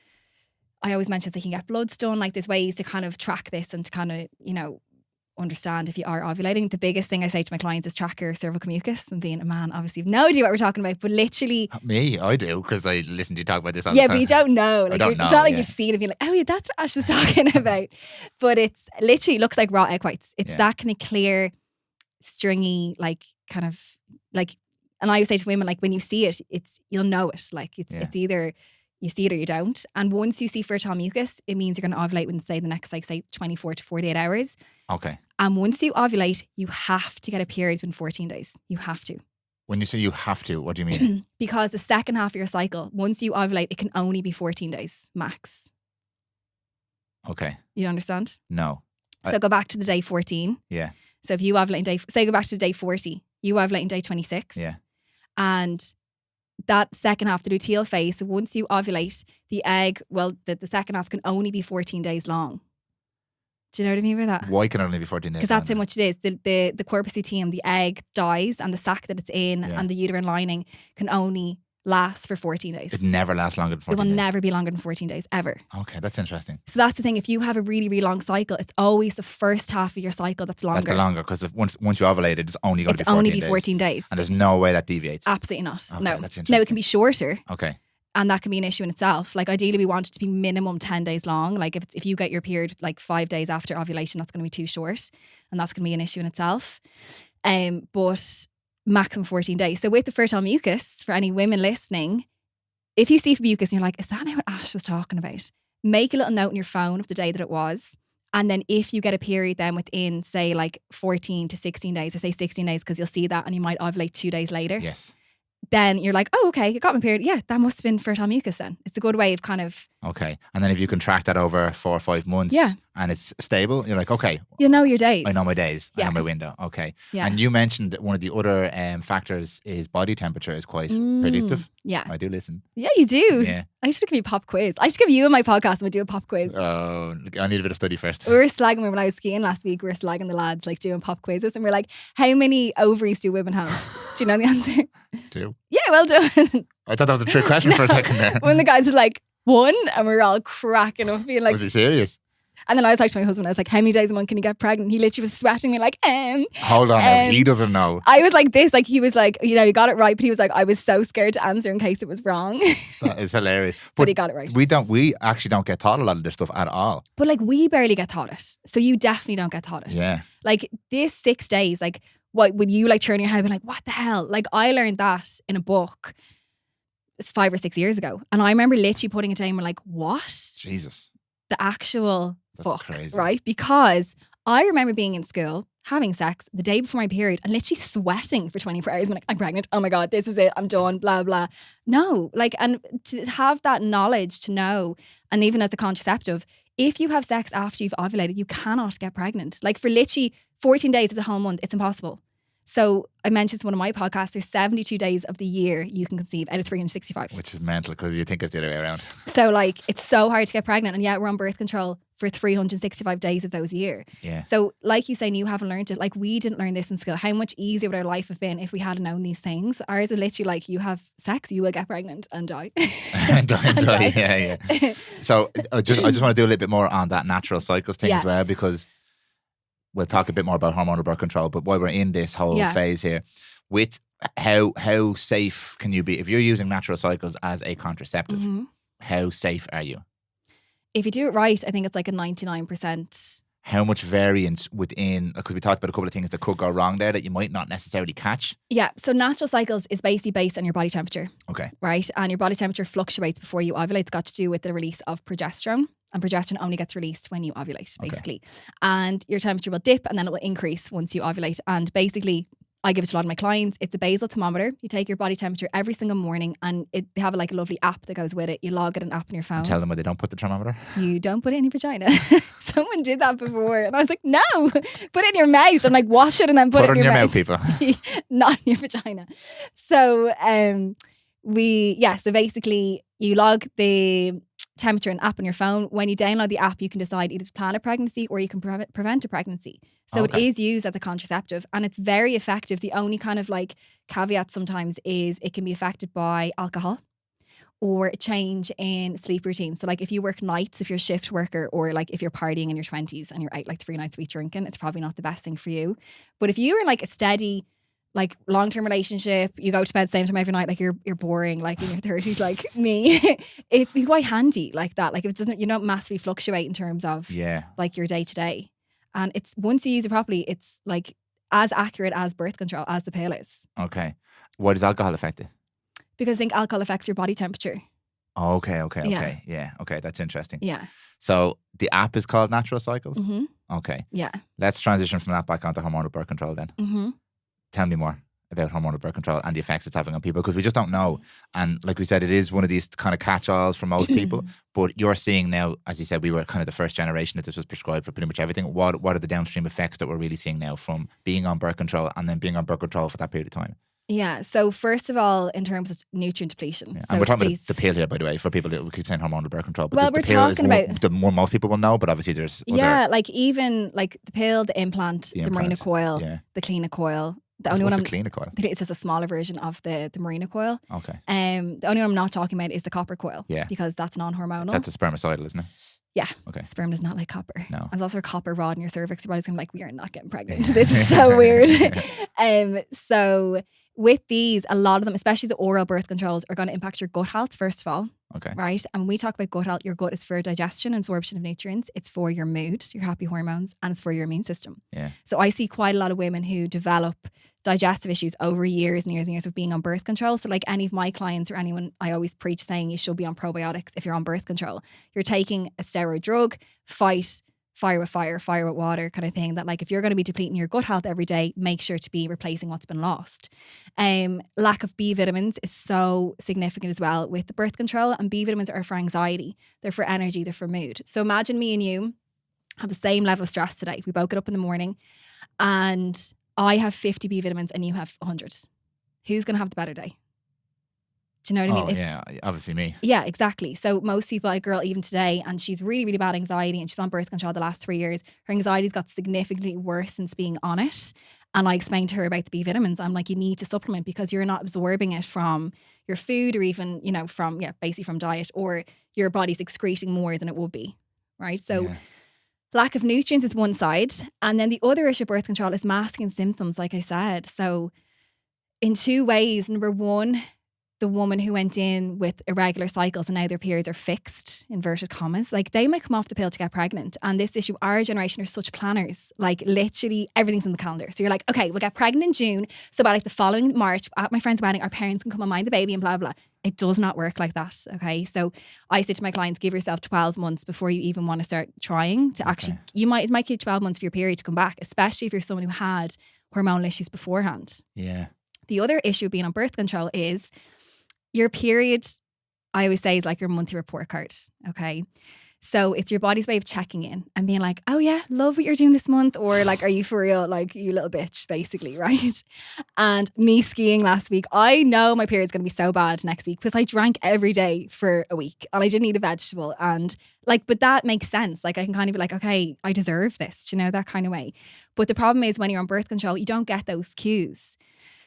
I always mention they can get bloods done. Like there's ways to kind of track this and to kind of, understand if you are ovulating. The biggest thing I say to my clients is track your cervical mucus, and being a man, obviously you have no idea what we're talking about, but literally. Me, I do, because I listen to you talk about this all the Yeah, time. but you don't know. Like, don't know, it's not like yeah. you've seen it and you're like, oh yeah, that's what Ash is talking about. But it's literally looks like raw egg whites. It's that kind of clear, stringy, like kind of like, and I always say to women, like when you see it, you'll know it. Like it's either you see it or you don't. And once you see fertile mucus, it means you're going to ovulate within the next, like say 24 to 48 hours. Okay. And once you ovulate, you have to get a period within 14 days. You have to. When you say you have to, what do you mean? Because the second half of your cycle, once you ovulate, it can only be 14 days max. Okay. You understand? No. So go back to the day 14. Yeah. So if you ovulate go back to day 40, you ovulate in day 26. Yeah. And that second half, the luteal phase, so once you ovulate, the egg, the second half can only be 14 days long. Do you know what I mean by that? Why can it only be 14 days? Because that's how much it is. The corpus luteum, the egg dies, and the sac that it's in and the uterine lining can only last for 14 days. It never lasts longer than 14 days. It will days. never be longer than 14 days, ever. Okay, that's interesting. So that's the thing. If you have a really, really long cycle, it's always the first half of your cycle that's longer. That's the longer, because once you ovulate, it's only going to be 14 days. It's only be 14 days. And there's no way that deviates. Absolutely not. Okay, No. that's interesting. Now, it can be shorter. Okay. And that can be an issue in itself. Like ideally we want it to be minimum 10 days long. Like if you get your period like 5 days after ovulation, that's going to be too short. And that's going to be an issue in itself. But maximum 14 days. So with the fertile mucus, for any women listening, if you see mucus and you're like, is that what Ash was talking about? Make a little note in your phone of the day that it was. And then if you get a period then within say like 14 to 16 days, I say 16 days because you'll see that and you might ovulate 2 days later. Yes. Then you're like, oh, okay, I got my period. Yeah, that must have been fertile mucus then. It's a good way of kind of... Okay. And then if you can track that over 4 or 5 months and it's stable, you're like, okay. You know your days. I know my days. Yeah. I know my window. Okay. Yeah. And you mentioned that one of the other factors is body temperature is quite predictive. Yeah. I do listen. Yeah, you do. Yeah. I should give you a pop quiz. I should give you in my podcast and we do a pop quiz. Oh, I need a bit of study first. We were slagging when I was skiing last week. We were slagging the lads like doing pop quizzes, and we're like, how many ovaries do women have? Do you know the answer? 2. Yeah, well done. I thought that was a trick question for a second there. When the guys were like, 1, and we were all cracking up, being like, Was he serious? and then I was like to my husband, I was like, how many days a month can you get pregnant? He literally was sweating me like, Hold on, now, he doesn't know. I was like this, like he was like, you got it right, but he was like, I was so scared to answer in case it was wrong. That is hilarious. But he got it right. We actually don't get taught a lot of this stuff at all. But like we barely get taught it. So you definitely don't get taught it. Yeah. Like this 6 days, like what would you like turn your head and be like, what the hell? Like I learned that in a book. It's 5 or 6 years ago. And I remember literally putting it down and we're like, what? Jesus. The actual That's fuck. crazy. Right? Because I remember being in school, having sex the day before my period and literally sweating for 24 hours. I'm like, I'm pregnant. Oh my God, this is it. I'm done. Blah, blah. No. Like, and to have that knowledge to know, and even as a contraceptive, if you have sex after you've ovulated, you cannot get pregnant. Like for literally 14 days of the whole month, it's impossible. So I mentioned in one of my podcasts, there's 72 days of the year you can conceive out of 365. Which is mental because you think it's the other way around. So like it's so hard to get pregnant, and yet we're on birth control for 365 days of those a year. Yeah. So like you say, you haven't learned it. Like we didn't learn this in school. How much easier would our life have been if we had known these things? Ours is literally like you have sex, you will get pregnant and die. and die. Yeah. So I just want to do a little bit more on that natural cycles thing as well, because we'll talk a bit more about hormonal birth control, but while we're in this whole phase here, with how safe can you be if you're using natural cycles as a contraceptive? How safe are you? If you do it right, I think it's like a 99%. how much variance within, because we talked about a couple of things that could go wrong there that you might not necessarily catch. Yeah. So natural cycles is basically based on your body temperature. Okay. Right. And your body temperature fluctuates before you ovulate. It's got to do with the release of progesterone. And progesterone only gets released when you ovulate, basically. Okay. And your temperature will dip and then it will increase once you ovulate. And basically, I give it to a lot of my clients. It's a basal thermometer. You take your body temperature every single morning and they have a lovely app that goes with it. You log it an app on your phone. And tell them why they don't put the thermometer. You don't put it in your vagina. Someone did that before. And I was like, no, put it in your mouth and wash it and then put it in your mouth. People. Not in your vagina. So so basically you log the temperature and app on your phone. When you download the app, you can decide either to plan a pregnancy or you can prevent a pregnancy. So it is used as a contraceptive and it's very effective. The only kind of caveat sometimes is it can be affected by alcohol or a change in sleep routine. So if you work nights, if you're a shift worker, or if you're partying in your 20s and you're out 3 nights a week drinking, it's probably not the best thing for you. But if you're in a steady long-term relationship, you go to bed same time every night, you're boring, in your 30s like me, it'd be quite handy that. If it doesn't, you don't massively fluctuate in terms of your day to day. And it's, once you use it properly, it's as accurate as birth control as the pill is. Okay. Why does alcohol affect it? Because I think alcohol affects your body temperature. Oh, okay. Yeah. Okay, that's interesting. Yeah. So the app is called Natural Cycles? Mm-hmm. Okay. Yeah. Let's transition from that back onto hormonal birth control then. Mm-hmm. Tell me more about hormonal birth control and the effects it's having on people, because we just don't know. And like we said, it is one of these kind of catch-alls for most people. But you're seeing now, as you said, we were kind of the first generation that this was prescribed for pretty much everything. What are the downstream effects that we're really seeing now from being on birth control and then being on birth control for that period of time? Yeah. So first of all, in terms of nutrient depletion. Yeah. So and we're talking about the pill here, by the way, for people that keep saying hormonal birth control. But well, we're talking about the more most people will know, but obviously there's other, even the pill, the implant, the Marina coil, the Cleana coil. The only one the Cleana coil? It's just a smaller version of the Marina coil. Okay. The only one I'm not talking about is the copper coil. Yeah. Because that's non-hormonal. That's a spermicidal, isn't it? Yeah. Okay. Sperm does not like copper. No. There's also a copper rod in your cervix. Your body's going to be we are not getting pregnant. This is so weird. So with these, a lot of them, especially the oral birth controls, are going to impact your gut health, first of all. Okay. Right? And when we talk about gut health, your gut is for digestion and absorption of nutrients. It's for your mood, your happy hormones, and it's for your immune system. Yeah. So I see quite a lot of women who develop digestive issues over years and years and years of being on birth control. So any of my clients or anyone, I always preach saying you should be on probiotics if you're on birth control. You're taking a steroid drug, fire with fire, fire with water kind of thing, that if you're going to be depleting your gut health every day, make sure to be replacing what's been lost. Lack of B vitamins is so significant as well with the birth control, and B vitamins are for anxiety, they're for energy, they're for mood. So imagine me and you have the same level of stress today. We woke up in the morning and I have 50 B vitamins and you have 100. Who's going to have the better day? Do you know what I mean? Yeah, obviously me. Yeah, exactly. So most people, a girl even today, and she's really, really bad anxiety and she's on birth control the last 3 years. Her anxiety's got significantly worse since being on it. And I explained to her about the B vitamins. I'm like, you need to supplement because you're not absorbing it from your food or even, basically from diet, or your body's excreting more than it would be. Right? So lack of nutrients is one side. And then the other issue of birth control is masking symptoms, like I said. So in 2 ways. Number one, the woman who went in with irregular cycles and now their periods are fixed, inverted commas, they might come off the pill to get pregnant. And this issue, our generation are such planners, literally everything's in the calendar. So you're like, okay, we'll get pregnant in June. So by the following March at my friend's wedding, our parents can come and mind the baby and blah, blah. It does not work like that. Okay. So I say to my clients, give yourself 12 months before you even want to start trying to actually, it might take 12 months for your period to come back, especially if you're someone who had hormonal issues beforehand. Yeah. The other issue of being on birth control is your period, I always say, is like your monthly report card, okay? So it's your body's way of checking in and being like, oh yeah, love what you're doing this month, or are you for real, you little bitch, basically, right? And me skiing last week, I know my period's going to be so bad next week because I drank every day for a week and I didn't eat a vegetable, and but that makes sense. I can kind of be like, okay, I deserve this, that kind of way. But the problem is when you're on birth control, you don't get those cues.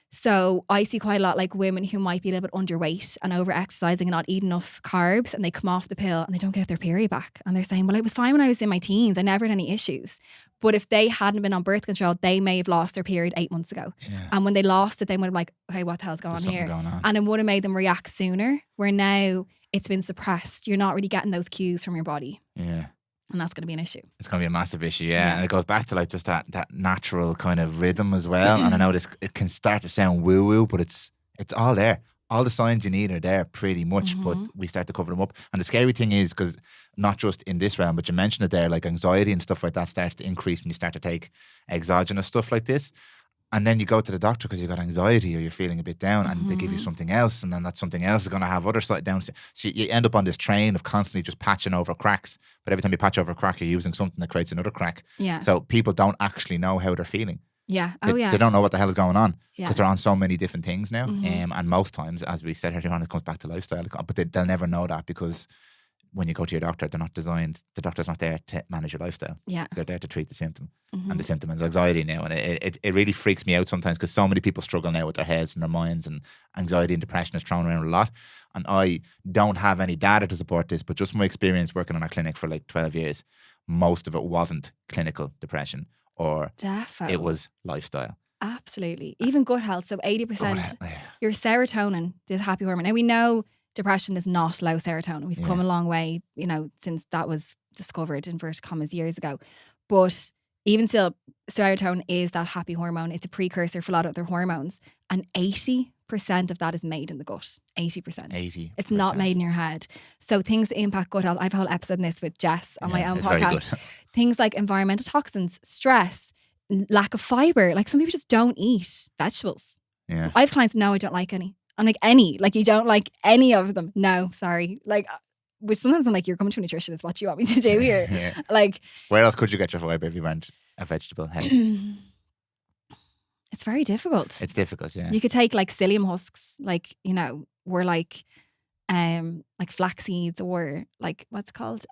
So I see quite a lot women who might be a little bit underweight and over exercising and not eating enough carbs, and they come off the pill and they don't get their period back. And they're saying, well, it was fine when I was in my teens. I never had any issues. But if they hadn't been on birth control, they may have lost their period 8 months ago. Yeah. And when they lost it, they would have okay, what the hell's going on here? And it would have made them react sooner, where now it's been suppressed. You're not really getting those cues from your body. Yeah. And that's going to be an issue. It's going to be a massive issue, yeah. And it goes back to like just that natural kind of rhythm as well. And I know it can start to sound woo-woo, but it's all there. All the signs you need are there pretty much, but we start to cover them up. And the scary thing is, because not just in this realm, but you mentioned it there, like anxiety and stuff like that starts to increase when you start to take exogenous stuff like this. And then you go to the doctor because you've got anxiety or you're feeling a bit down, and they give you something else, and then that something else is going to have other side down. So you end up on this train of constantly just patching over cracks. But every time you patch over a crack, you're using something that creates another crack. Yeah. So people don't actually know how they're feeling. Yeah. They don't know what the hell is going on because Yeah. they're on so many different things now. And most times, as we said earlier on, it comes back to lifestyle. But they'll never know that because when you go to your doctor, the doctor's not there to manage your lifestyle. Yeah. They're there to treat the symptom. And the symptom is anxiety now. And it really freaks me out sometimes because so many people struggle now with their heads and their minds, and anxiety and depression is thrown around a lot. And I don't have any data to support this, but just my experience working in a clinic for like 12 years, most of it wasn't clinical depression, or it was lifestyle. Absolutely. Even gut health. So 80%, your serotonin, the happy hormone. Now we know depression is not low serotonin. We've come a long way, since that was discovered, inverted commas, years ago. But even still, serotonin is that happy hormone. It's a precursor for a lot of other hormones. And 80% of that is made in the gut. 80%. 80%. It's not made in your head. So things that impact gut health. I have a whole episode on this with Jess on my own podcast. Things like environmental toxins, stress, lack of fiber. Like some people just don't eat vegetables. Yeah. I have clients, no, I don't like any. I'm like, any? Like, you don't like any of them? No, sorry. Like, which sometimes I'm like, you're coming to a nutritionist. What do you want me to do here? Like, where else could you get your fiber if you weren't a vegetable head? It's very difficult. It's difficult, yeah. You could take like psyllium husks, like, or like flax seeds, or like, what's it called?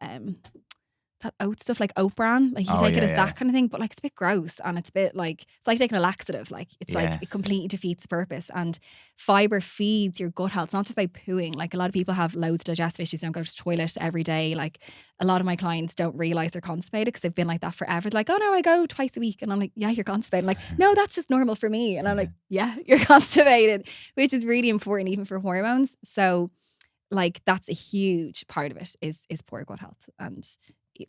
That oat stuff, like oat bran, like you take it as that kind of thing, but like it's a bit gross, and it's a bit like, it's like taking a laxative, like it's like it completely defeats the purpose. And fiber feeds your gut health. It's not just by pooing. Like a lot of people have loads of digestive issues, don't go to the toilet every day. Like a lot of my clients don't realize they're constipated because they've been like that forever. They're like, oh no, I go twice a week, and I'm like, yeah, you're constipated. I'm like, no, that's just normal for me. And I'm like, yeah, you're constipated, which is really important even for hormones. So like that's a huge part of it is poor gut health and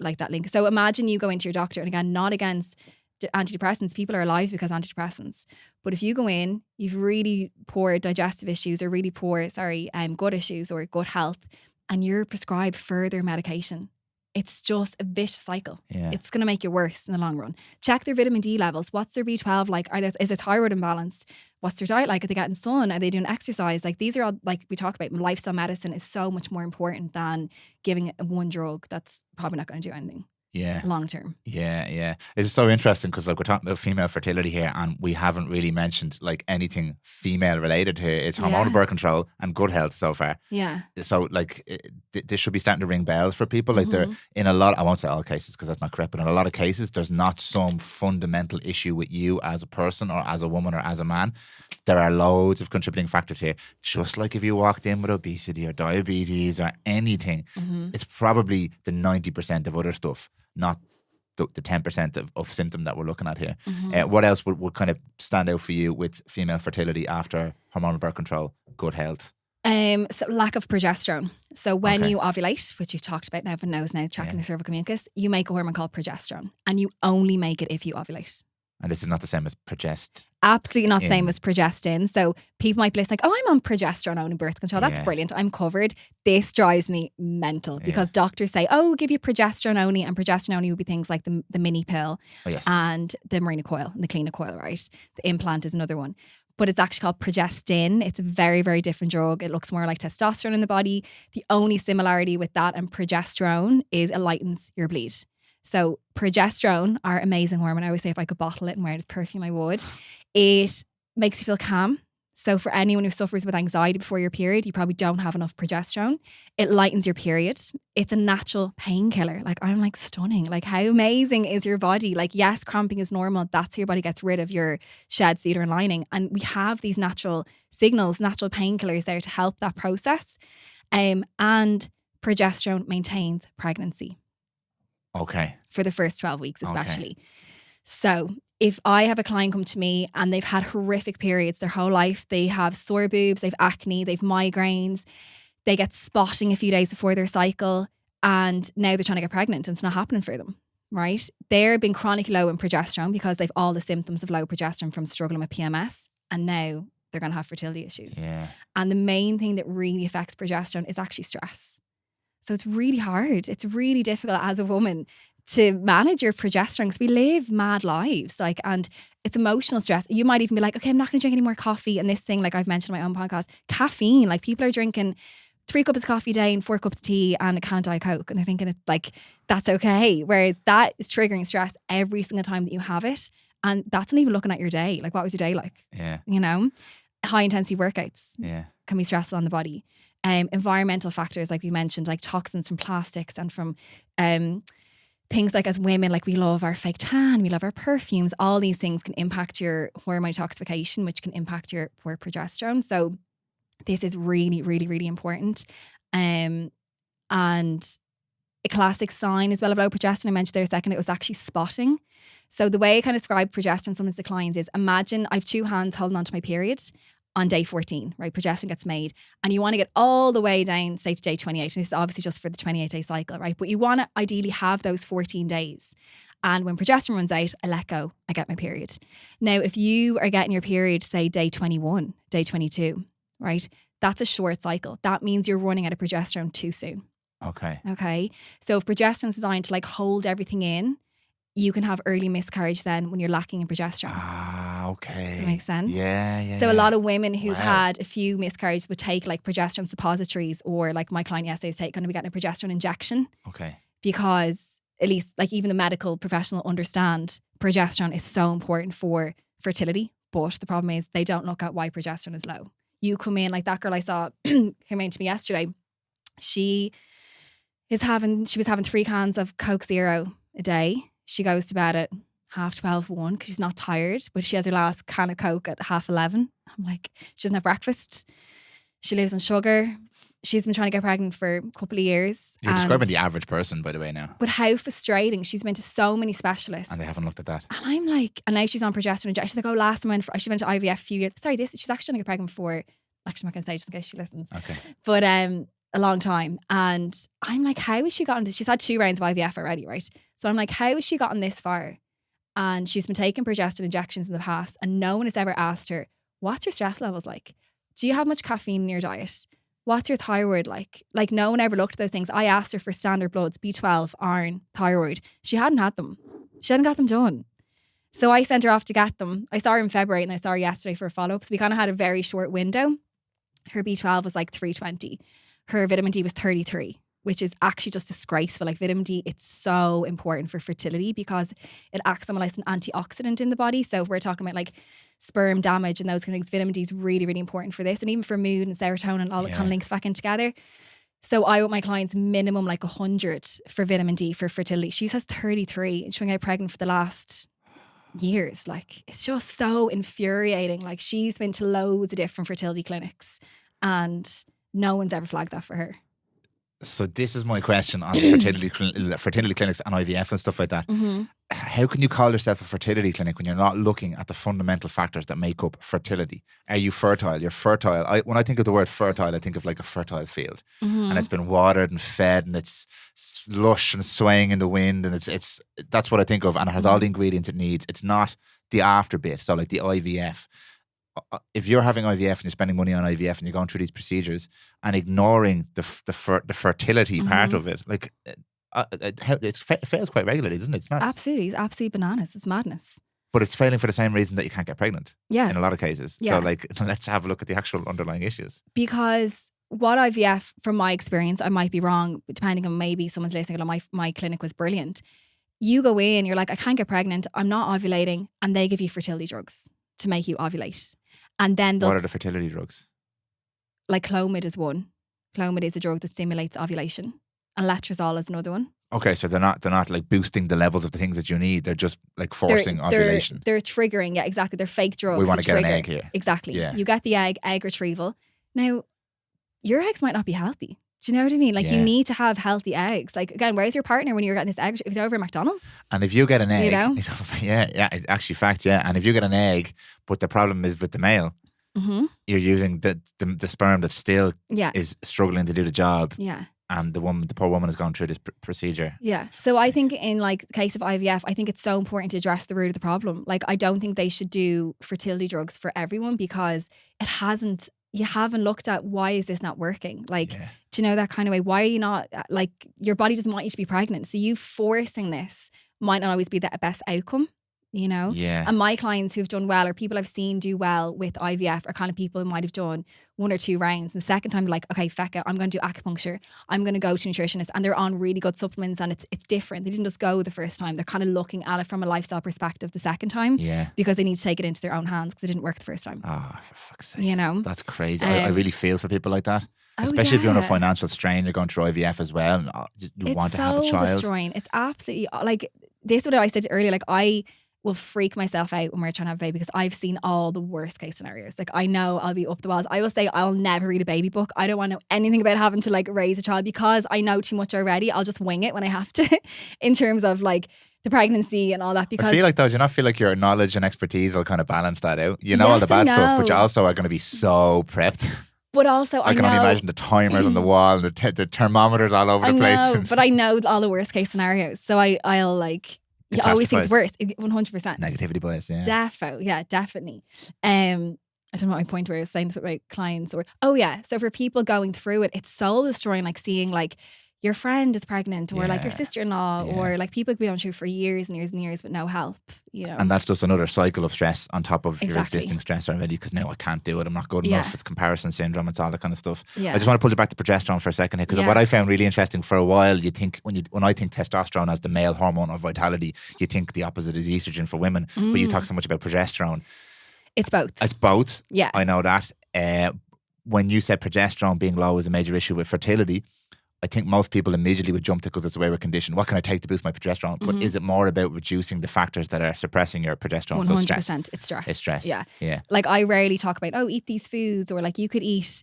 like that link. So imagine you go into your doctor, and again, not against antidepressants. People are alive because of antidepressants. But if you go in, you've really poor digestive issues, or really poor, gut issues or gut health, and you're prescribed further medication, it's just a vicious cycle. Yeah. It's going to make you worse in the long run. Check their vitamin D levels. What's their B12 like? Is their thyroid imbalanced? What's their diet like? Are they getting sun? Are they doing exercise? Like these are all, like we talk about, lifestyle medicine is so much more important than giving one drug that's probably not going to do anything. Long term. Yeah. It's so interesting because like we're talking about female fertility here, and we haven't really mentioned like anything female related here. It's hormonal birth control and gut health so far. Yeah. So like this should be starting to ring bells for people. Like they're in a lot, I won't say all cases because that's not correct, but in a lot of cases there's not some fundamental issue with you as a person or as a woman or as a man. There are loads of contributing factors here. Just like if you walked in with obesity or diabetes or anything, it's probably the 90% of other stuff, not the 10% of symptom that we're looking at here. What else would kind of stand out for you with female fertility after hormonal birth control, gut health? So lack of progesterone. So when you ovulate, which you've talked about now, everyone knows now, tracking the cervical mucus, you make a hormone called progesterone, and you only make it if you ovulate. And this is not the same as progest. Absolutely not the same as progestin. So people might be like, oh, I'm on progesterone only birth control. That's brilliant. I'm covered. This drives me mental because doctors say, oh, give you progesterone only. And progesterone only would be things like the mini pill and the Mirena coil and the Cleana coil, right? The implant is another one. But it's actually called progestin. It's a very, very different drug. It looks more like testosterone in the body. The only similarity with that and progesterone is it lightens your bleed. So progesterone, our amazing hormone, I always say if I could bottle it and wear it as perfume, I would. It makes you feel calm. So for anyone who suffers with anxiety before your period, you probably don't have enough progesterone. It lightens your period. It's a natural painkiller. Like I'm like stunning. Like how amazing is your body? Like yes, cramping is normal. That's how your body gets rid of your shed, uterine lining. And we have these natural signals, natural painkillers there to help that process. And progesterone maintains pregnancy. Okay. For the first 12 weeks especially. Okay. So if I have a client come to me and they've had horrific periods their whole life, they have sore boobs, they've acne, they've migraines, they get spotting a few days before their cycle, and now they're trying to get pregnant and it's not happening for them, right? They're being chronically low in progesterone because they've all the symptoms of low progesterone from struggling with PMS, and now they're going to have fertility issues. Yeah. And the main thing that really affects progesterone is actually stress. So it's really hard. It's really difficult as a woman to manage your progesterone because we live mad lives, like, and it's emotional stress. You might even be like, okay, I'm not going to drink any more coffee. And this thing, like I've mentioned on my own podcast, caffeine, like people are drinking 3 cups of coffee a day and 4 cups of tea and a can of Diet Coke. And they're thinking it's like, that's okay. Where that is triggering stress every single time that you have it. And that's not even looking at your day. Like, what was your day like? Yeah. You know, high intensity workouts can be stressful on the body. Environmental factors, like we mentioned, like toxins from plastics and from things like, as women, like we love our fake tan, we love our perfumes. All these things can impact your hormone detoxification, which can impact your poor progesterone. So this is really, really, really important. And a classic sign as well of low progesterone, I mentioned there a second, it was actually spotting. So the way I kind of describe progesterone sometimes declines is, imagine I have 2 hands holding onto my period on day 14, right? Progesterone gets made and you want to get all the way down, say to day 28. And this is obviously just for the 28-day cycle, right? But you want to ideally have those 14 days. And when progesterone runs out, I let go, I get my period. Now, if you are getting your period, say day 21, day 22, right? That's a short cycle. That means you're running out of progesterone too soon. Okay. So if progesterone is designed to like hold everything in, you can have early miscarriage then when you're lacking in progesterone. Okay. Does that make sense? Yeah. So a lot of women who've had a few miscarriages would take like progesterone suppositories, or like my client yesterday is going to be getting a progesterone injection. Okay. Because at least like even the medical professional understand progesterone is so important for fertility. But the problem is they don't look at why progesterone is low. You come in, like that girl I saw came in to me yesterday. She was having 3 cans of Coke Zero a day. She goes to bed at 12:30, 1 because she's not tired, but she has her last can of Coke at 11:30. I'm like, she doesn't have breakfast. She lives on sugar. She's been trying to get pregnant for a couple of years. You're describing the average person, by the way, now. But how frustrating. She's been to so many specialists. And they haven't looked at that. And I'm like, and now she's on progesterone injection. She's like, oh, last time she went to IVF a few years. Sorry, she's actually trying to get pregnant for, actually I'm not going to say just in case she listens. Okay. But a long time. And I'm like, how has she gotten this? She's had 2 rounds of IVF already, right? So I'm like, how has she gotten this far? And she's been taking progesterone injections in the past and no one has ever asked her, what's your stress levels like? Do you have much caffeine in your diet? What's your thyroid like? Like no one ever looked at those things. I asked her for standard bloods, B12, iron, thyroid. She hadn't had them. She hadn't got them done. So I sent her off to get them. I saw her in February and I saw her yesterday for a follow-up. So we kind of had a very short window. Her B12 was like 320. Her vitamin D was 33, which is actually just disgraceful. Like vitamin D, it's so important for fertility because it acts on like an antioxidant in the body. So if we're talking about like sperm damage and those kind of things, vitamin D is really, really important for this. And even for mood and serotonin, all that kind of links back in together. So I want my clients minimum like 100 for vitamin D for fertility. She has 33 and she's been getting pregnant for the last years. Like it's just so infuriating. Like she's been to loads of different fertility clinics and no one's ever flagged that for her. So this is my question on fertility clinics and IVF and stuff like that. Mm-hmm. How can you call yourself a fertility clinic when you're not looking at the fundamental factors that make up fertility? Are you fertile? You're fertile. When I think of the word fertile, I think of like a fertile field. Mm-hmm. And it's been watered and fed and it's lush and swaying in the wind. And it's that's what I think of. And it has all the ingredients it needs. It's not the after bit. So like the IVF. If you're having IVF and you're spending money on IVF and you're going through these procedures and ignoring the fertility part of it, like it fails quite regularly, doesn't it? It's not absolutely, it's absolutely bananas. It's madness. But it's failing for the same reason that you can't get pregnant. Yeah, in a lot of cases. Yeah. So like, let's have a look at the actual underlying issues. Because what IVF, from my experience, I might be wrong, depending on maybe someone's listening. My clinic was brilliant. You go in, you're like, I can't get pregnant. I'm not ovulating, and they give you fertility drugs to make you ovulate. And then what are the fertility drugs? Like Clomid is one. Clomid is a drug that stimulates ovulation, and letrozole is another one. Okay, so they're not like boosting the levels of the things that you need. They're just like forcing ovulation. They're triggering, yeah, exactly. They're fake drugs. We want to get an egg here. Exactly. Yeah. You get the egg retrieval. Now, your eggs might not be healthy. Do you know what I mean? Like you need to have healthy eggs. Like again, where's your partner when you're getting this egg? If it's over at McDonald's. And if you get an egg, you know? yeah, it's actually fact, yeah. And if you get an egg, but the problem is with the male, you're using the sperm that still is struggling to do the job. Yeah. and the poor woman has gone through this procedure. Yeah. So I think in like the case of IVF, I think it's so important to address the root of the problem. Like I don't think they should do fertility drugs for everyone because you haven't looked at why is this not working? Like, do you know that kind of way? Why are you not, like, your body doesn't want you to be pregnant. So you forcing this might not always be the best outcome, you know? Yeah. And my clients who've done well or people I've seen do well with IVF are kind of people who might have done 1 or 2 rounds. And the second time, they're like, okay, feck it, I'm going to do acupuncture. I'm going to go to a nutritionist. And they're on really good supplements and it's different. They didn't just go the first time. They're kind of looking at it from a lifestyle perspective the second time. Yeah. Because they need to take it into their own hands because it didn't work the first time. Oh, for fuck's sake. You know? That's crazy. I really feel for people like that. Oh, Especially if you're under financial strain, you're going through IVF as well. And you want to have a child. It's so destroying. It's absolutely, like, this is what I said earlier. Like, I will freak myself out when we're trying to have a baby because I've seen all the worst case scenarios. Like, I know I'll be up the walls. I will say I'll never read a baby book. I don't want to know anything about having to like raise a child because I know too much already. I'll just wing it when I have to in terms of like the pregnancy and all that. Because I feel like, though, do you not feel like your knowledge and expertise will kind of balance that out? You know, all the bad stuff, but you also are going to be so prepped. But also, I can only imagine the timers on the wall and the thermometers all over the place. But I know all the worst case scenarios. So I'll like, you always think the worst. 100%. Negativity bias, yeah. Definitely. I don't know what my point was saying about clients or, so for people going through it, it's soul destroying, like seeing like your friend is pregnant or like your sister-in-law or like people could be on through for years and years and years with no help, you know. And that's just another cycle of stress on top of your existing stress already because now I can't do it, I'm not good enough, it's comparison syndrome, it's all that kind of stuff. I just want to pull you back to progesterone for a second here because what I found really interesting for a while, you think when I think testosterone as the male hormone of vitality, you think the opposite is estrogen for women, but you talk so much about progesterone. It's both. It's both. Yeah. I know that. When you said progesterone being low is a major issue with fertility, I think most people immediately would jump to because it's the way we're conditioned. What can I take to boost my progesterone? But is it more about reducing the factors that are suppressing your progesterone? 100%. So stress. It's stress. It's stress. Yeah. Like I rarely talk about, eat these foods or like you could eat.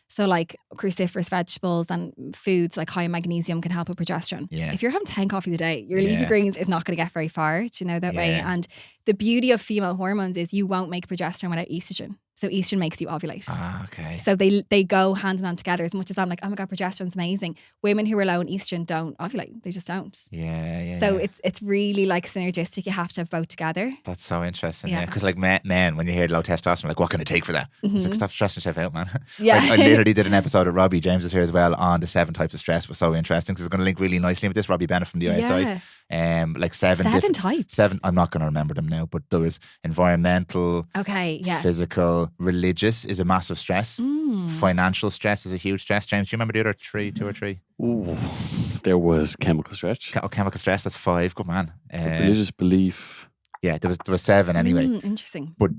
So like cruciferous vegetables and foods like high in magnesium can help with progesterone. Yeah. If you're having 10 coffees a day, your leafy greens is not going to get very far. Do you know that way? And the beauty of female hormones is you won't make progesterone without estrogen. So estrogen makes you ovulate. Okay. So they go hand in hand together. As much as I'm like, oh my God, progesterone's amazing. Women who are low in estrogen don't ovulate. They just don't. So it's really like synergistic. You have to have both together. That's so interesting. Yeah. Because like men, when you hear low testosterone, like, what can I take for that? It's like, stop stressing yourself out, man. Yeah. I literally did an episode of Robbie, James is here as well, on the 7 types of stress. It was so interesting because it's going to link really nicely with this. Robbie Bennett from the ISI. Like 7 types. 7. I'm not going to remember them now, but there was environmental, physical, religious is a massive stress. Financial stress is a huge stress. James, do you remember the other 2 or 3? Ooh, there was chemical stress. Chemical stress, that's 5. Good man. Religious belief. Yeah, there was 7 anyway. Interesting. But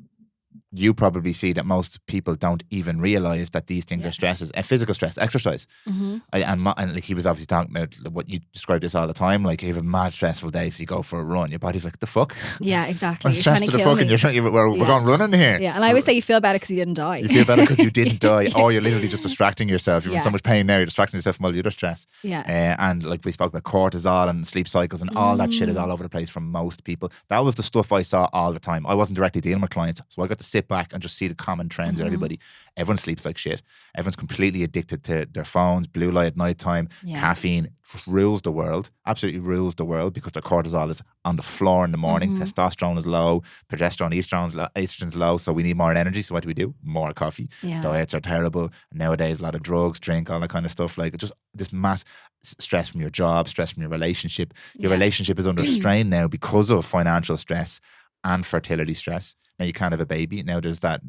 you probably see that most people don't even realize that these things are stresses. Physical stress, exercise. And like he was obviously talking about what you describe this all the time. Like you have a mad stressful day, so you go for a run. Your body's like, the fuck? Yeah, exactly. I'm stressed to the fuck, and we're going running here. Yeah, and I always say you feel better because you didn't die. You feel better because you didn't die, or you're literally just distracting yourself. You're in so much pain now. You're distracting yourself from all the other stress. Yeah. And like we spoke about cortisol and sleep cycles and all that shit is all over the place from most people. That was the stuff I saw all the time. I wasn't directly dealing with clients, so I got to sit back and just see the common trends in everybody. Everyone sleeps like shit. Everyone's completely addicted to their phones, blue light at night time, caffeine just rules the world, absolutely rules the world because their cortisol is on the floor in the morning. Testosterone is low, progesterone, estrogen's low, so we need more energy. So what do? More coffee. Diets are terrible. Nowadays, a lot of drugs, drink, all that kind of stuff. Like just this mass stress from your job, stress from your relationship. Your relationship is under strain now because of financial stress and fertility stress. Now you can't have a baby. Now there's that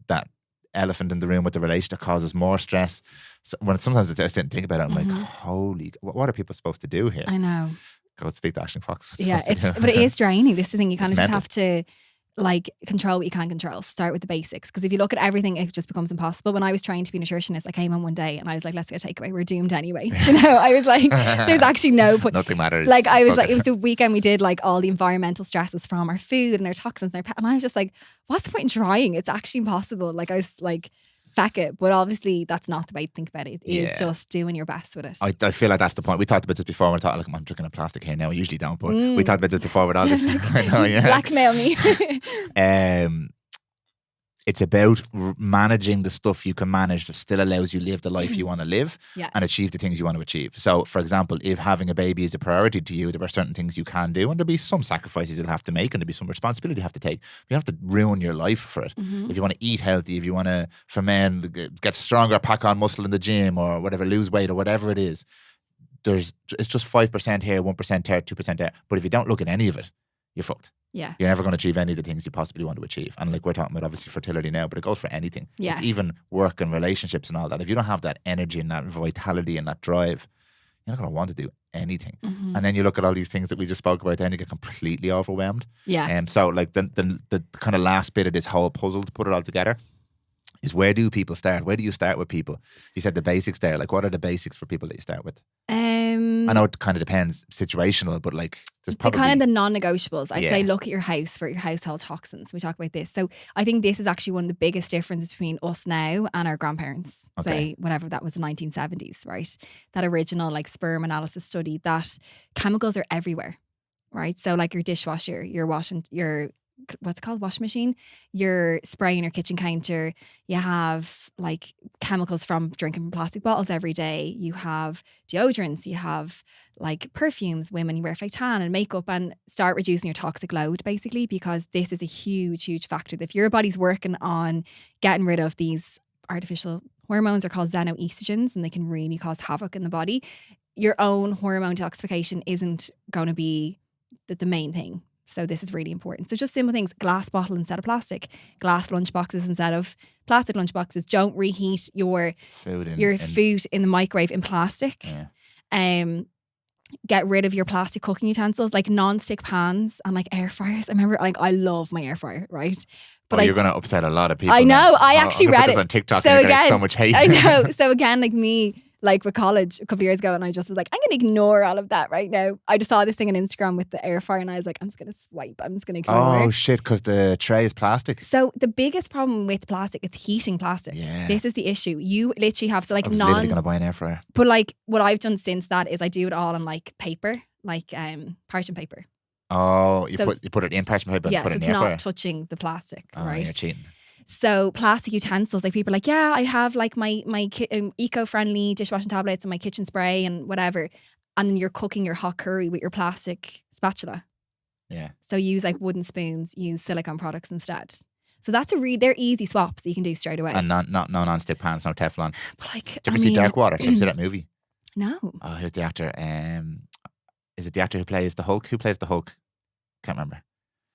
elephant in the room with the relationship that causes more stress. So sometimes I just didn't think about it. I'm like, holy, what are people supposed to do here? I know. Go speak to Ashley Fox. Yeah, but it is draining. This is the thing. You kind of just have to like control what you can control. Start with the basics. Because if you look at everything, it just becomes impossible. When I was trying to be a nutritionist, I came on one day and I was like, let's get a takeaway. We're doomed anyway. You know, I was like, there's actually no point. Nothing matters. Like I was like, it was the weekend we did like all the environmental stresses from our food and our toxins and our pet. And I was just like, what's the point in trying? It's actually impossible. Like I was like, feck it. But obviously that's not the way to think about it. It's just doing your best with it. I feel like that's the point. We talked about this before. We thought, like, I'm drinking a plastic here now. I usually don't, but we talked about this before with all this. I know, Blackmail me. It's about managing the stuff you can manage that still allows you live the life you want to live and achieve the things you want to achieve. So, for example, if having a baby is a priority to you, there are certain things you can do, and there'll be some sacrifices you'll have to make, and there'll be some responsibility you have to take. You have to ruin your life for it. If you want to eat healthy, if you want to, for men, get stronger, pack on muscle in the gym or whatever, lose weight or whatever it is, it's just 5% here, 1% there, 2% there. But if you don't look at any of it, you're fucked. Yeah. You're never going to achieve any of the things you possibly want to achieve. And like we're talking about obviously fertility now, but it goes for anything. Yeah. Like even work and relationships and all that. If you don't have that energy and that vitality and that drive, you're not going to want to do anything. And then you look at all these things that we just spoke about, then you get completely overwhelmed. Yeah. So like the kind of last bit of this whole puzzle to put it all together is, where do people start? Where do you start with people? You said the basics there. Like, what are the basics for people that you start with? I know it kind of depends, situational, but like there's probably kind of the non-negotiables. I say look at your house for your household toxins. We talk about this. So I think this is actually one of the biggest differences between us now and our grandparents. Say whatever that was, the 1970s, right? That original like sperm analysis study, that chemicals are everywhere, right? So like your dishwasher, your washing, your what's it called, washing machine, you're spraying your kitchen counter, you have like chemicals from drinking from plastic bottles every day, you have deodorants, you have like perfumes, women, you wear fake tan and makeup, and start reducing your toxic load basically, because this is a huge factor. If your body's working on getting rid of these artificial hormones, are called xenoestrogens, and they can really cause havoc in the body, your own hormone detoxification isn't going to be the main thing. So this is really important. So just simple things: glass bottle instead of plastic, glass lunch boxes instead of plastic lunch boxes. Don't reheat your food in the microwave in plastic. Get rid of your plastic cooking utensils, like non-stick pans and like air fryers. I remember, like, I love my air fryer, right? But you're going to upset a lot of people. I know. I actually read it on TikTok. So again, so much hate. I know. So again, like me, like with college a couple of years ago, and I just was like, I'm going to ignore all of that right now. I just saw this thing on Instagram with the air fryer, and I was like, I'm just going to swipe. I'm just going to ignore. Oh shit! Because the tray is plastic. So the biggest problem with plastic, it's heating plastic. Yeah. This is the issue. You literally have I was literally going to buy an air fryer. But like what I've done since that is I do it all on like paper, like parchment paper. Oh, you put it in parchment paper and put it in the air fryer. It's not touching the plastic, right? You're cheating. So plastic utensils, like people are like, yeah, I have like my eco-friendly dishwashing tablets and my kitchen spray and whatever. And then you're cooking your hot curry with your plastic spatula. Yeah. So use like wooden spoons, use silicone products instead. So that's they're easy swaps you can do straight away. And no non-stick pans, no Teflon. But like, did you ever see Dark Water? Did you ever see that movie? No. Oh, who's the actor? Is it the actor who plays the Hulk? Who plays the Hulk? Can't remember.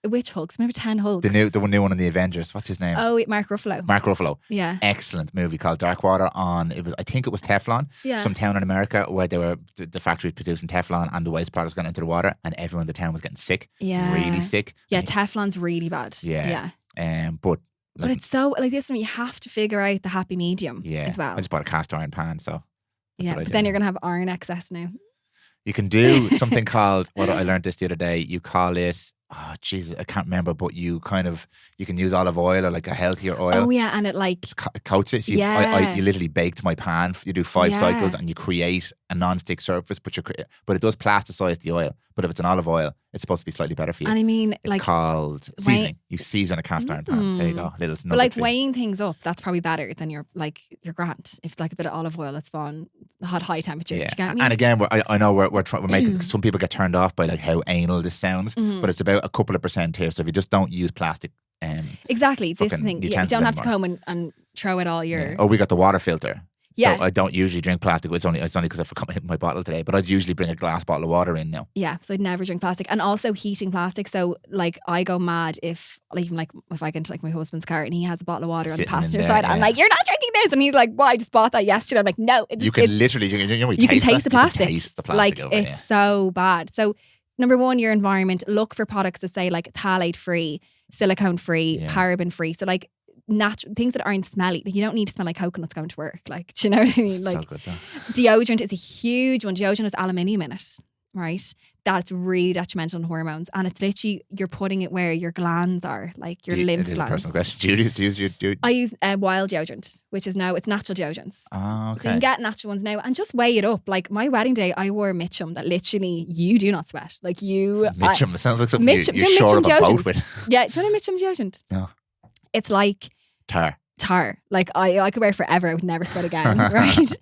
Which Hulks? Remember 10 Hulks? The new one in the Avengers. What's his name? Oh, Mark Ruffalo. Mark Ruffalo. Yeah. Excellent movie called Dark Water. I think it was Teflon. Yeah. Some town in America where the factory was producing Teflon, and the waste products got into the water, and everyone in the town was getting sick. Yeah. Really sick. Yeah, Teflon's really bad. Yeah. But it's so like this one, you have to figure out the happy medium as well. I just bought a cast iron pan, so but then you're gonna have iron excess now. You can do something called, what I learned this the other day, you call it, oh Jesus, I can't remember, but you can use olive oil or like a healthier oil. Oh yeah, and it like it coats it. So you literally baked my pan. You do 5 cycles and you create a non-stick surface, but it does plasticize the oil. But if it's an olive oil, it's supposed to be slightly better for you. And I mean, it's like called seasoning. You season a cast iron pan. There you go. But like weighing things up, that's probably better than your grant. If it's like a bit of olive oil, that's fine. High temperature. Yeah. Do you get me? And again, I know we're making some people get turned off by like how anal this sounds, but it's about a couple of percent here. So if you just don't use plastic. Exactly. This is the thing. You don't have to go home and throw it all your. Yeah. Oh, we got the water filter. Yeah. So I don't usually drink plastic. It's only because I forgot my bottle today. But I'd usually bring a glass bottle of water in now. Yeah, so I'd never drink plastic, and also heating plastic. So like I go mad if I get into like my husband's car and he has a bottle of water on the passenger side. I'm like, you're not drinking this, and he's like, well, I just bought that yesterday. I'm like, no, you can taste the plastic. Taste the plastic. Like it's so bad. So number one, your environment. Look for products that say like phthalate free, silicone free, paraben free. So like natural things that aren't smelly. Like you don't need to smell like coconuts going to work. Like, do you know what I mean? Like, so good, deodorant is a huge one. Deodorant has aluminium in it, right? That's really detrimental on hormones, and it's literally you're putting it where your glands are, like your lymph glands. It is a personal question. Do you use I use wild deodorant, which is now it's natural deodorants. Oh, okay. So you can get natural ones now, and just weigh it up. Like my wedding day, I wore Mitchum that literally you do not sweat. Like you Mitchum. It sounds like something you're short of a boat with. Yeah, do you know Mitchum deodorant? No. It's like tar. Like I could wear it forever. I would never sweat again, right?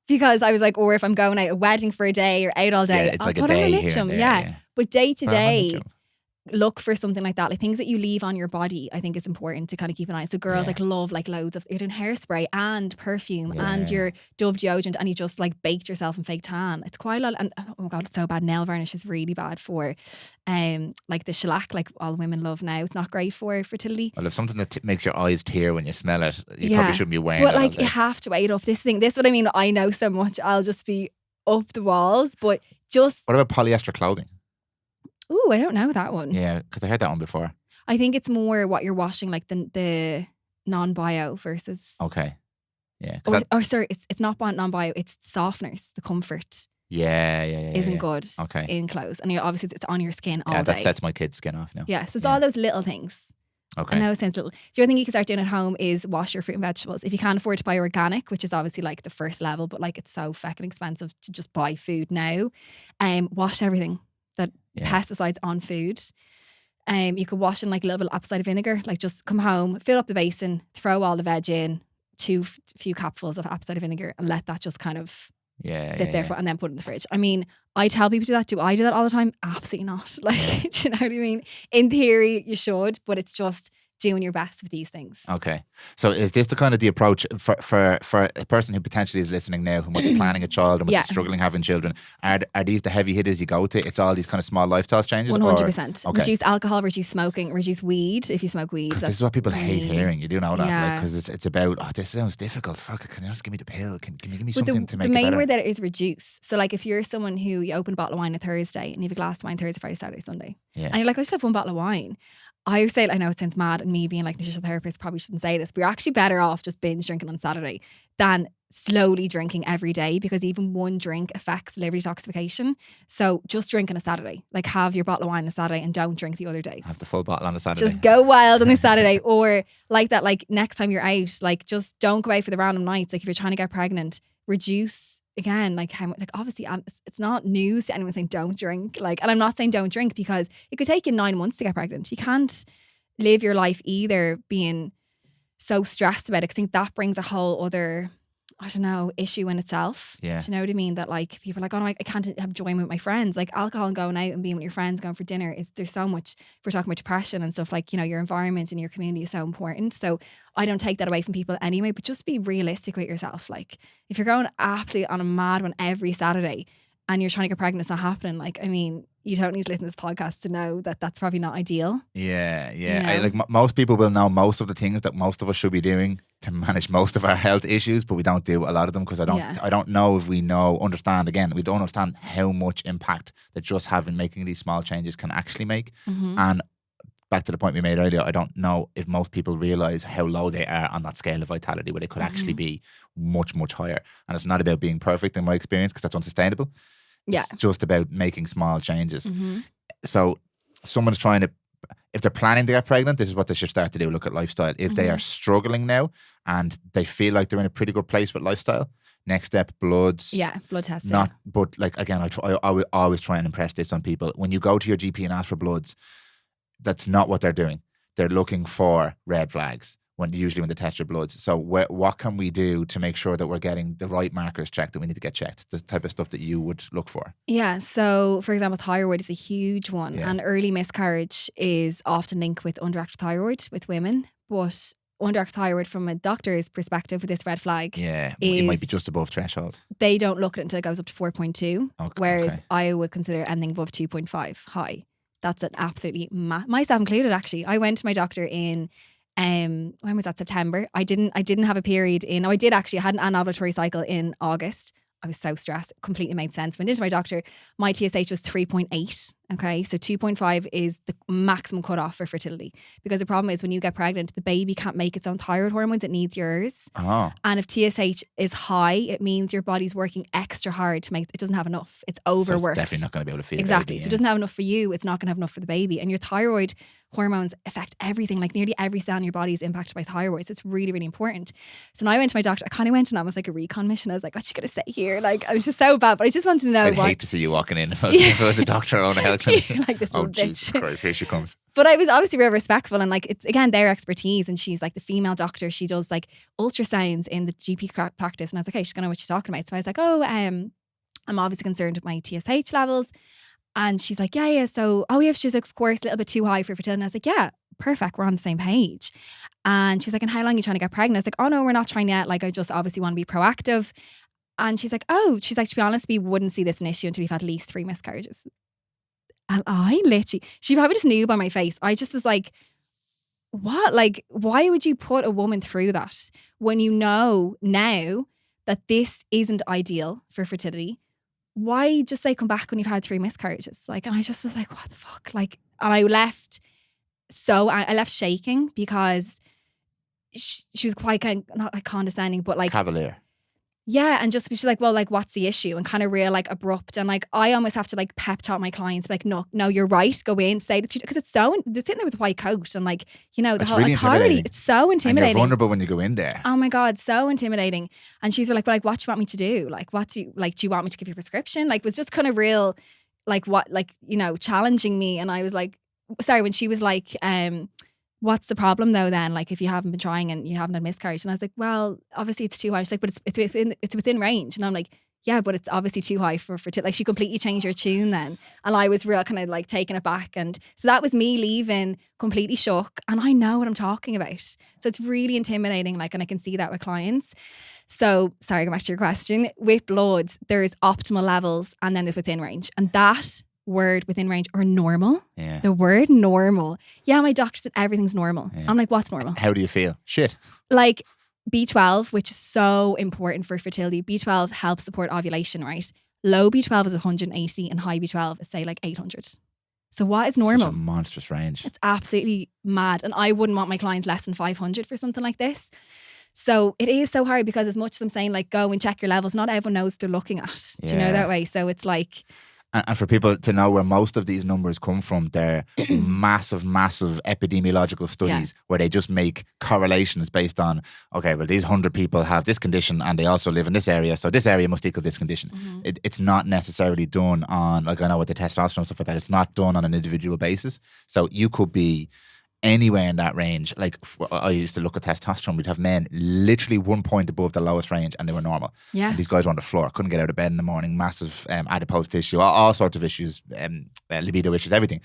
Because I was like, or if I'm going out a wedding for a day or out all day, Yeah, it's I'll like a put on day a here and Mitchum. there, Yeah. But day to Put on a day, Mitchum. look for something like that. Like things that you leave on your body, I think is important to kind of keep an eye on. So girls like love like loads of, you're doing hairspray and perfume and your Dove deodorant, and you just like baked yourself in fake tan. It's quite a lot. And oh my God, it's so bad. Nail varnish is really bad for like the shellac, like all women love now. It's not great for fertility. Well, if something that makes your eyes tear when you smell it, you probably shouldn't be wearing it. But like you have to weigh it up. This is what I mean. I know so much. I'll just be up the walls. But just what about polyester clothing? Oh, I don't know that one. Yeah, because I heard that one before. I think it's more what you're washing, like the non-bio versus. Okay. Yeah. Or sorry, it's not non-bio. It's softeners. The comfort. Yeah. Isn't good. Okay. In clothes, and obviously it's on your skin all day. Yeah, that sets my kid's skin off now. Yeah, so it's all those little things. Okay. I know it sounds little. The other thing you can start doing at home is wash your fruit and vegetables. If you can't afford to buy organic, which is obviously like the first level, but like it's so fucking expensive to just buy food now. Wash everything. Pesticides on food. You could wash in like a little bit of apple cider vinegar. Like just come home, fill up the basin, throw all the veg in, few cupfuls of apple cider vinegar, and let that just kind of sit there and then put it in the fridge. I mean, I tell people to do that. Do I do that all the time? Absolutely not. Like, do you know what I mean? In theory, you should, but it's just doing your best with these things. Okay. So is this the kind of the approach for a person who potentially is listening now, who might be planning a child and might be struggling having children? Are these the heavy hitters you go to? It's all these kind of small lifestyle changes? 100%. Okay. Reduce alcohol, reduce smoking, reduce weed if you smoke weed. Because this is what people hate hearing. You do know that. Yeah. Because it's about, this sounds difficult. Fuck, can you just give me the pill? Can you give me something to make it the main better? word there is reduce. So like if you're someone who you open a bottle of wine on Thursday and you have a glass of wine Thursday, Friday, Saturday, Sunday. Yeah. And you're like, I just have one bottle of wine. I would say, I know it sounds mad, and me being like nutritional therapist probably shouldn't say this, but you're actually better off just binge drinking on Saturday than slowly drinking every day, because even one drink affects liver detoxification. So just drink on a Saturday. Like have your bottle of wine on a Saturday and don't drink the other days. Have the full bottle on a Saturday. Just go wild on a Saturday. Or like that, like next time you're out, like just don't go out for the random nights. Like if you're trying to get pregnant, reduce again, like how much, like obviously it's not news to anyone saying don't drink, like, and I'm not saying don't drink because it could take you 9 months to get pregnant. You can't live your life either being so stressed about it, because I think that brings a whole other, I don't know, issue in itself. Yeah. Do you know what I mean? That like people are like, oh no, I can't have enjoyment with my friends. Like alcohol and going out and being with your friends, going for dinner there's so much, if we're talking about depression and stuff, like, you know, your environment and your community is so important. So I don't take that away from people anyway, but just be realistic with yourself. Like if you're going absolutely on a mad one every Saturday and you're trying to get pregnant, it's not happening. Like, I mean, you don't need to listen to this podcast to know that that's probably not ideal. Yeah. You know? Like most people will know most of the things that most of us should be doing to manage most of our health issues, but we don't do a lot of them because I don't know if we understand how much impact that just making these small changes can actually make. Mm-hmm. And back to the point we made earlier, I don't know if most people realize how low they are on that scale of vitality, where they could actually be much, much higher. And it's not about being perfect in my experience, because that's unsustainable. Yeah. It's just about making small changes. Mm-hmm. So someone's trying to, if they're planning to get pregnant, this is what they should start to do. Look at lifestyle. If they are struggling now and they feel like they're in a pretty good place with lifestyle, next step, bloods. Yeah, blood tests. But like, again, I will always try and impress this on people. When you go to your GP and ask for bloods, that's not what they're doing. They're looking for red flags usually when they test your bloods. So what can we do to make sure that we're getting the right markers checked that we need to get checked? The type of stuff that you would look for. Yeah. So for example, thyroid is a huge one, and early miscarriage is often linked with underactive thyroid with women. But underactive thyroid from a doctor's perspective with this red flag, it might be just above threshold. They don't look at it until it goes up to 4.2, whereas I would consider anything above 2.5 high. That's an absolutely myself included. Actually, I went to my doctor in when was that, September? I didn't have a period in. I did actually. I had an anovulatory cycle in August. I was so stressed. It completely made sense. Went into my doctor. My TSH was 3.8. Okay, so 2.5 is the maximum cutoff for fertility, because the problem is when you get pregnant, the baby can't make its own thyroid hormones; it needs yours. And if TSH is high, it means your body's working extra hard to make. It doesn't have enough. It's overworked. So it's definitely not going to be able to feed exactly. the baby, So it doesn't have enough for you. It's not going to have enough for the baby. And your thyroid hormones affect everything. Like nearly every cell in your body is impacted by thyroid. So it's really, really important. So when I went to my doctor, I kind of went in almost like a recon mission. I was like, what's she going to say here? Like, I was just so bad, but I just wanted to know. I'd hate to see you walking in if I was a doctor on a health like this Oh, little Jesus bitch. Christ, here she comes. But I was obviously real respectful, and like it's again their expertise, and she's like the female doctor. She does like ultrasounds in the GP practice, and I was like, hey, she's gonna know what she's talking about. So I was like, I'm obviously concerned with my TSH levels, and she's like, yeah. So she's like, of course, a little bit too high for fertility. And I was like, yeah, perfect, we're on the same page. And she's like, and how long are you trying to get pregnant? I was like, oh no, we're not trying yet. Like I just obviously want to be proactive. And she's like, to be honest, we wouldn't see this an issue until we've had at least 3 miscarriages. And I literally, she probably just knew by my face. I just was like, what? Like, why would you put a woman through that when you know now that this isn't ideal for fertility? Why just say come back when you've had 3 miscarriages? Like, and I just was like, what the fuck? Like, and I left shaking because she was quite kind of, not like condescending, but like Cavalier. Yeah, and just she's like, well, like, what's the issue? And kind of real like abrupt, and like I almost have to like pep talk my clients, like, no, you're right, go in, say it, because it's sitting there with a white coat and like, you know, the It's whole really authority. intimidating. It's so intimidating. And you're vulnerable when you go in there. Oh my God, so intimidating. And she's like, well, like, what do you want me to do? Like, do you want me to give you a prescription? Like, it was just kind of real, like what, like, you know, challenging me. And I was like, sorry, when she was like, what's the problem though then? Like if you haven't been trying and you haven't had miscarriage. And I was like, well, obviously it's too high. She's like, but it's within range. And I'm like, yeah, but it's obviously too high for like she completely changed her tune then. And I was real kind of like taking it back. And so that was me leaving completely shook. And I know what I'm talking about. So it's really intimidating. Like, and I can see that with clients. So sorry, go back to your question. With bloods, there's optimal levels and then there's within range. And that word within range or normal. Yeah. The word normal. Yeah, my doctor said everything's normal. Yeah. I'm like, what's normal? How do you feel? Shit. Like B12, which is so important for fertility. B12 helps support ovulation, right? Low B12 is 180 and high B12 is say like 800. So what is normal? Such a monstrous range. It's absolutely mad. And I wouldn't want my clients less than 500 for something like this. So it is so hard because as much as I'm saying like go and check your levels, not everyone knows what they're looking at. Do you know that way? So it's like... And for people to know where most of these numbers come from, they're massive epidemiological studies where they just make correlations based on, okay, well, these 100 people have this condition and they also live in this area, so this area must equal this condition. Mm-hmm. It's not necessarily done on, like I know with the testosterone and stuff like that, it's not done on an individual basis. So you could be anywhere in that range. Like I used to look at testosterone, we'd have men literally 1 point above the lowest range and they were normal. Yeah. And these guys were on the floor, couldn't get out of bed in the morning, massive adipose tissue, all sorts of issues, libido issues, everything.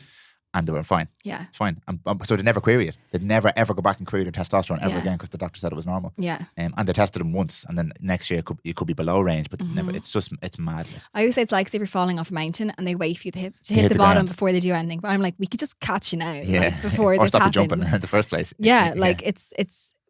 And they were fine. Yeah. Fine. So they never query it. They'd never ever go back and query their testosterone ever again because the doctor said it was normal. Yeah. And they tested them once and then next year it could be below range, but never. It's madness. I always say it's like as if you're falling off a mountain and they wait for you to hit the bottom before they do anything. But I'm like, we could just catch you now. Yeah. Like, before or this stop happens. you jumping in the first place. Yeah. Like it's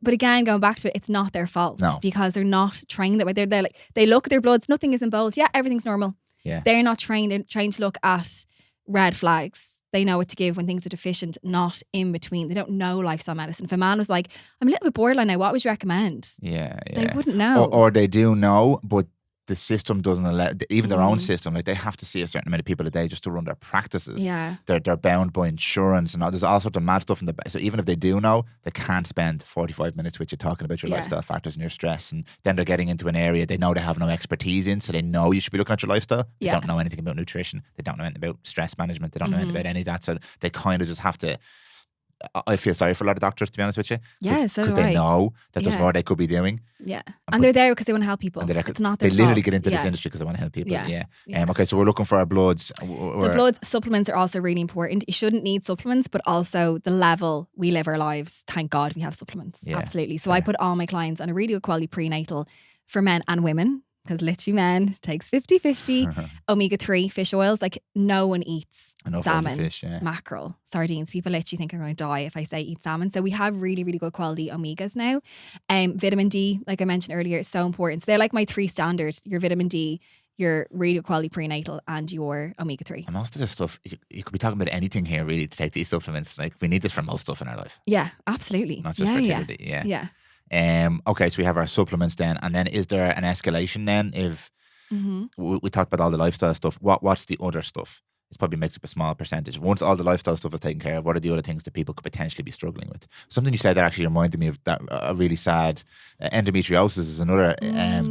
but again, going back to it, it's not their fault because they're not trained that way. They're like, they look at their bloods, nothing is in bold. Yeah, everything's normal. Yeah. They're not trained. They're trained to look at red flags. They know what to give when things are deficient, not in between. They don't know lifestyle medicine. If a man was like, I'm a little bit borderline now, what would you recommend? Yeah. They wouldn't know. Or they do know, but the system doesn't allow, even their own system, like they have to see a certain amount of people a day just to run their practices. Yeah. They're bound by insurance and all, there's all sorts of mad stuff in the back. So even if they do know, they can't spend 45 minutes with you talking about your lifestyle factors and your stress. And then they're getting into an area they know they have no expertise in. So they know you should be looking at your lifestyle. They don't know anything about nutrition. They don't know anything about stress management. They don't know anything about any of that. So they kind of just have to, I feel sorry for a lot of doctors, to be honest with you. Yeah, so because they know that there's more they could be doing. Yeah, and they're there because they want to help people. It's not their They literally fault. get into this industry because they want to help people. Yeah. Okay, so we're looking for our bloods. So blood supplements are also really important. You shouldn't need supplements, but also the level we live our lives. Thank God we have supplements. Yeah. Absolutely. So I put all my clients on a really good quality prenatal for men and women. Because literally men takes 50-50 omega-3 fish oils. Like no one eats salmon, fish, mackerel, sardines. People literally think I'm going to die if I say eat salmon. So we have really, really good quality omegas now. Vitamin D, like I mentioned earlier, is so important. So they're like my 3 standards. Your vitamin D, your really good quality prenatal and your omega-3. And most of this stuff, you could be talking about anything here really to take these supplements. Like we need this for most stuff in our life. Yeah, absolutely. Not just fertility. Yeah. Okay, so we have our supplements then, and then is there an escalation then if we talked about all the lifestyle stuff, what's the other stuff? It probably makes up a small percentage. Once all the lifestyle stuff is taken care of, what are the other things that people could potentially be struggling with? Something you said that actually reminded me of that a really sad endometriosis is another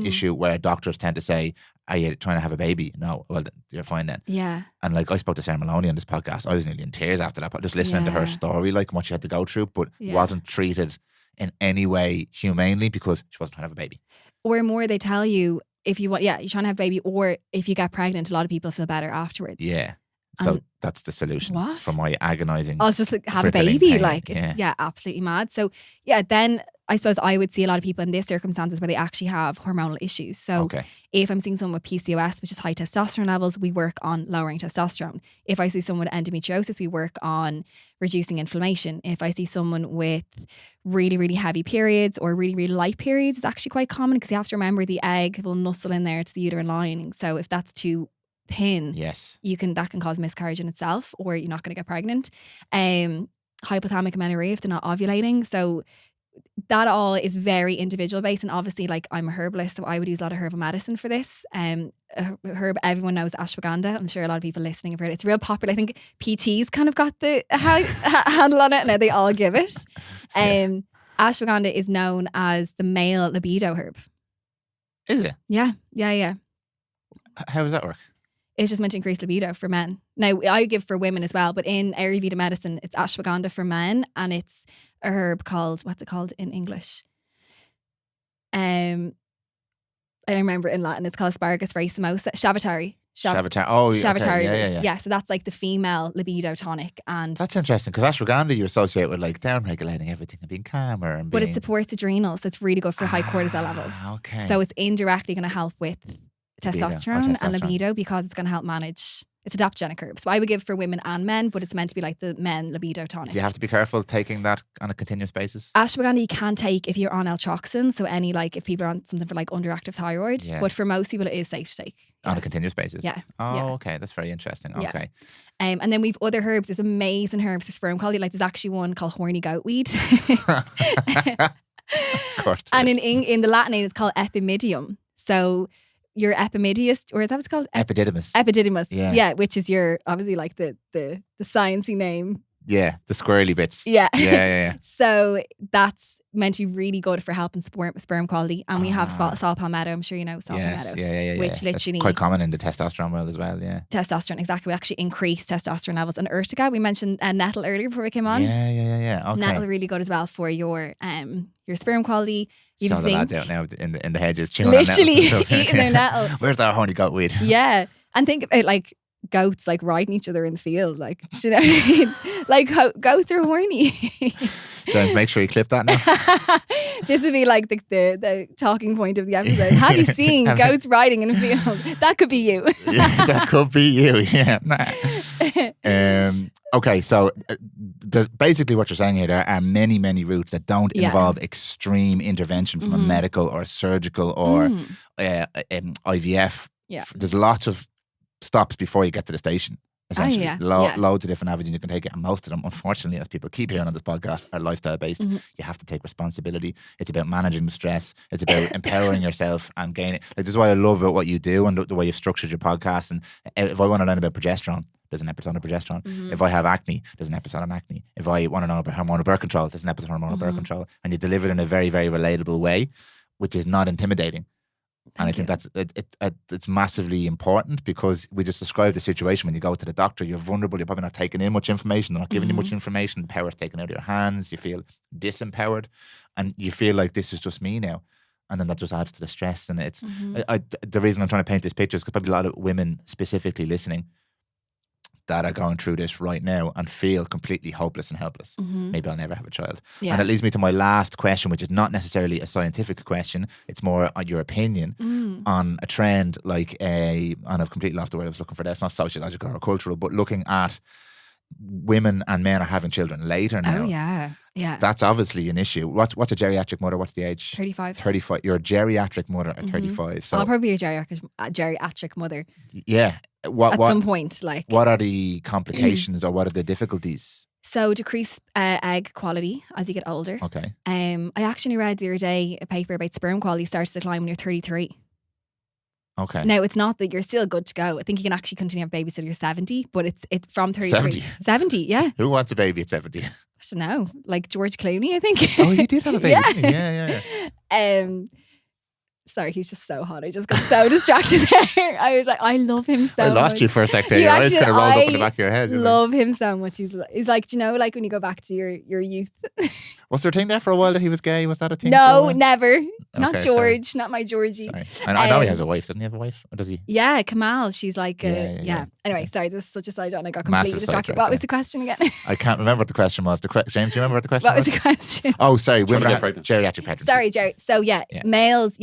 issue where doctors tend to say, are you trying to have a baby? No. Well, you're fine then. Yeah. And like, I spoke to Sarah Maloney on this podcast. I was nearly in tears after that, just listening to her story, like what she had to go through, but wasn't treated in any way humanely because she wasn't trying to have a baby. Or more, they tell you if you want, you're trying to have a baby, or if you get pregnant, a lot of people feel better afterwards. Yeah. So that's the solution for my agonizing. I'll just have a baby. Pain. Like, it's absolutely mad. So then I suppose I would see a lot of people in these circumstances where they actually have hormonal issues. So if I'm seeing someone with PCOS, which is high testosterone levels, we work on lowering testosterone. If I see someone with endometriosis, we work on reducing inflammation. If I see someone with really, really heavy periods or really, really light periods, it's actually quite common because you have to remember the egg will nuzzle in there to the uterine lining. So if that's too thin, that can cause miscarriage in itself, or you're not going to get pregnant. Hypothalamic amenorrhea if they're not ovulating. So that all is very individual based, and obviously, like, I'm a herbalist, so I would use a lot of herbal medicine for this. Herb, everyone knows ashwagandha. I'm sure a lot of people listening have heard it. It's real popular. I think PTs kind of got the handle on it. Now they all give it. Ashwagandha is known as the male libido herb. Is it? Yeah. How does that work? It's just meant to increase libido for men. Now, I give for women as well, but in Ayurveda medicine, it's ashwagandha for men, and it's a herb called, what's it called in English? I remember in Latin, it's called Asparagus racemosa. Shavatari. Oh, Shavatari okay. Yeah, so that's like the female libido tonic. And that's interesting because ashwagandha you associate with like down-regulating everything and being calmer. And but it supports adrenals, so it's really good for high cortisol levels. Okay. So it's indirectly going to help with testosterone and libido because it's going to help manage. It's adaptogenic herb. So I would give for women and men, but it's meant to be like the men libido tonic. Do you have to be careful taking that on a continuous basis? Ashwagandha you can take if you're on L-troxin, so any, like, if people are on something for like underactive thyroid, but for most people it is safe to take. On a continuous basis? Yeah. Oh, okay. That's very interesting. Okay. And then we've other herbs. There's amazing herbs for sperm quality. Like, there's actually one called horny goatweed. Of course. And in the Latin name it's called epimidium. So your epimetheus, or is that what it's called? Epididymis. Epididymis. Yeah, which is your, obviously, like the sciencey name. Yeah, the squirrely bits. Yeah. Yeah. So that's meant to be really good for helping sperm quality. And we have saw palmetto. I'm sure you know saw palmetto. Yeah. Which literally... That's quite common in the testosterone world as well, yeah. Testosterone, exactly. We actually increase testosterone levels. And urtica, we mentioned nettle earlier before we came on. Yeah. Okay. Nettle really good as well for your sperm quality. You so the lads out now in the hedges chewing literally on eating their nettle. Where's that horny goatweed? Yeah. And think about, like, goats, like, riding each other in the field. Like, do you know what I mean? Like, goats are horny. James, make sure you clip that now. This would be like the talking point of the episode. Have you seen goats riding in a field? That could be you. Yeah, that could be you, yeah. Okay, so basically what you're saying here, there are many, many routes that don't involve extreme intervention from a medical or surgical or IVF. Yeah. There's lots of stops before you get to the station. Essentially, loads of different avenues you can take it, and most of them, unfortunately, as people keep hearing on this podcast, are lifestyle based. You have to take responsibility. It's about managing the stress. It's about empowering yourself and gaining. Like, this is why I love about what you do and the way you've structured your podcast. And if I want to learn about progesterone, there's an episode on progesterone. If I have acne, there's an episode on acne. If I want to know about hormonal birth control, there's an episode on hormonal birth control. And you deliver it in a very, very relatable way, which is not intimidating. And I think that's it's massively important, because we just described the situation when you go to the doctor, you're vulnerable, you're probably not taking in much information, they're not giving you much information, the power's taken out of your hands, you feel disempowered, and you feel like this is just me now. And then that just adds to the stress. And it's the reason I'm trying to paint this picture is because probably a lot of women specifically listening that are going through this right now and feel completely hopeless and helpless. Maybe I'll never have a child. Yeah. And it leads me to my last question, which is not necessarily a scientific question. It's more on your opinion on a trend like and I've completely lost the word I was looking for there. It's not sociological or cultural, but looking at women and men are having children later now. Oh, yeah. Yeah. That's obviously an issue. What's a geriatric mother? What's the age? 35. 35. You're a geriatric mother at 35. So I'll probably be a geriatric mother. Yeah. At some point, like. What are the complications or what are the difficulties? So decreased egg quality as you get older. Okay. I actually read the other day a paper about sperm quality starts to decline when you're 33. Okay. Now, it's not that you're still good to go. I think you can actually continue to have babies till you're 70, but it's from 33. 70? 70, yeah. Who wants a baby at 70? I don't know. Like George Clooney, I think. Oh, he did have a baby. Yeah. Sorry, he's just so hot. I just got so distracted there. I was like, I love him so much. I lost you for a sec there. You Your eyes actually- kind of rolled up in the I back of your head. You're like, Love him so much. He's like, do you know, like when you go back to your youth? was there a thing there for a while that he was gay? Was that a thing? No, never. Not Okay, George. Not my Georgie. Sorry. I know he has a wife. Doesn't he have a wife? Or does he? Yeah, Kamal. She's like, Yeah. Anyway, sorry, this is such a side on. I got completely Massive distracted. sidetrack, What was the question again? I can't remember what the question was. James, do you remember what the question What was was? the question? Oh, sorry. Trying to Women get are pregnant. geriatric pregnancy. Sorry, Jerry. So Yeah. males,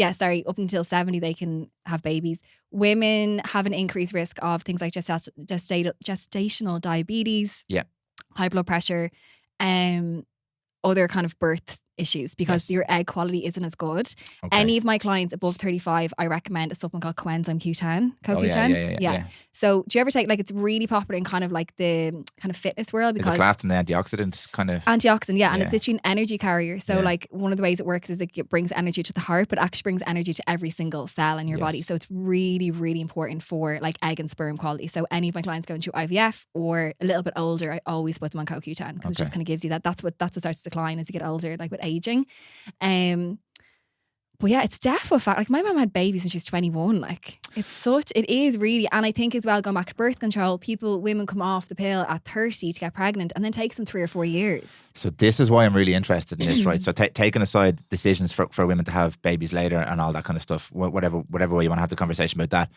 up until 70, they can have babies. Women have an increased risk of things like gestational diabetes, Yeah. high blood pressure, other kind of birth issues because Yes. your egg quality isn't as good. Okay. Any of my clients above 35, I recommend a supplement called coenzyme Q10. Oh, CoQ10. yeah. So do you ever take, like, it's really popular in kind of like the kind of fitness world Is because it classed in the antioxidant kind of? antioxidant, and Yeah. it's literally an energy carrier. So, Yeah. like, one of the ways it works is it brings energy to the heart, but actually brings energy to every single cell in your body. Yes. So it's really, really important for like egg and sperm quality. So any of my clients going through IVF or a little bit older, I always put them on CoQ10 because it just Okay. kind of gives you that. That's what starts to decline as you get older, like with aging. But yeah, it's definitely a fact. Like, my mum had babies when she was 21. Like, it is really, and I think as well, going back to birth control, women come off the pill at 30 to get pregnant, and then takes them 3 or 4 years. So this is why I'm really interested in this, right? So taking aside decisions for women to have babies later and all that kind of stuff, whatever way you want to have the conversation about that,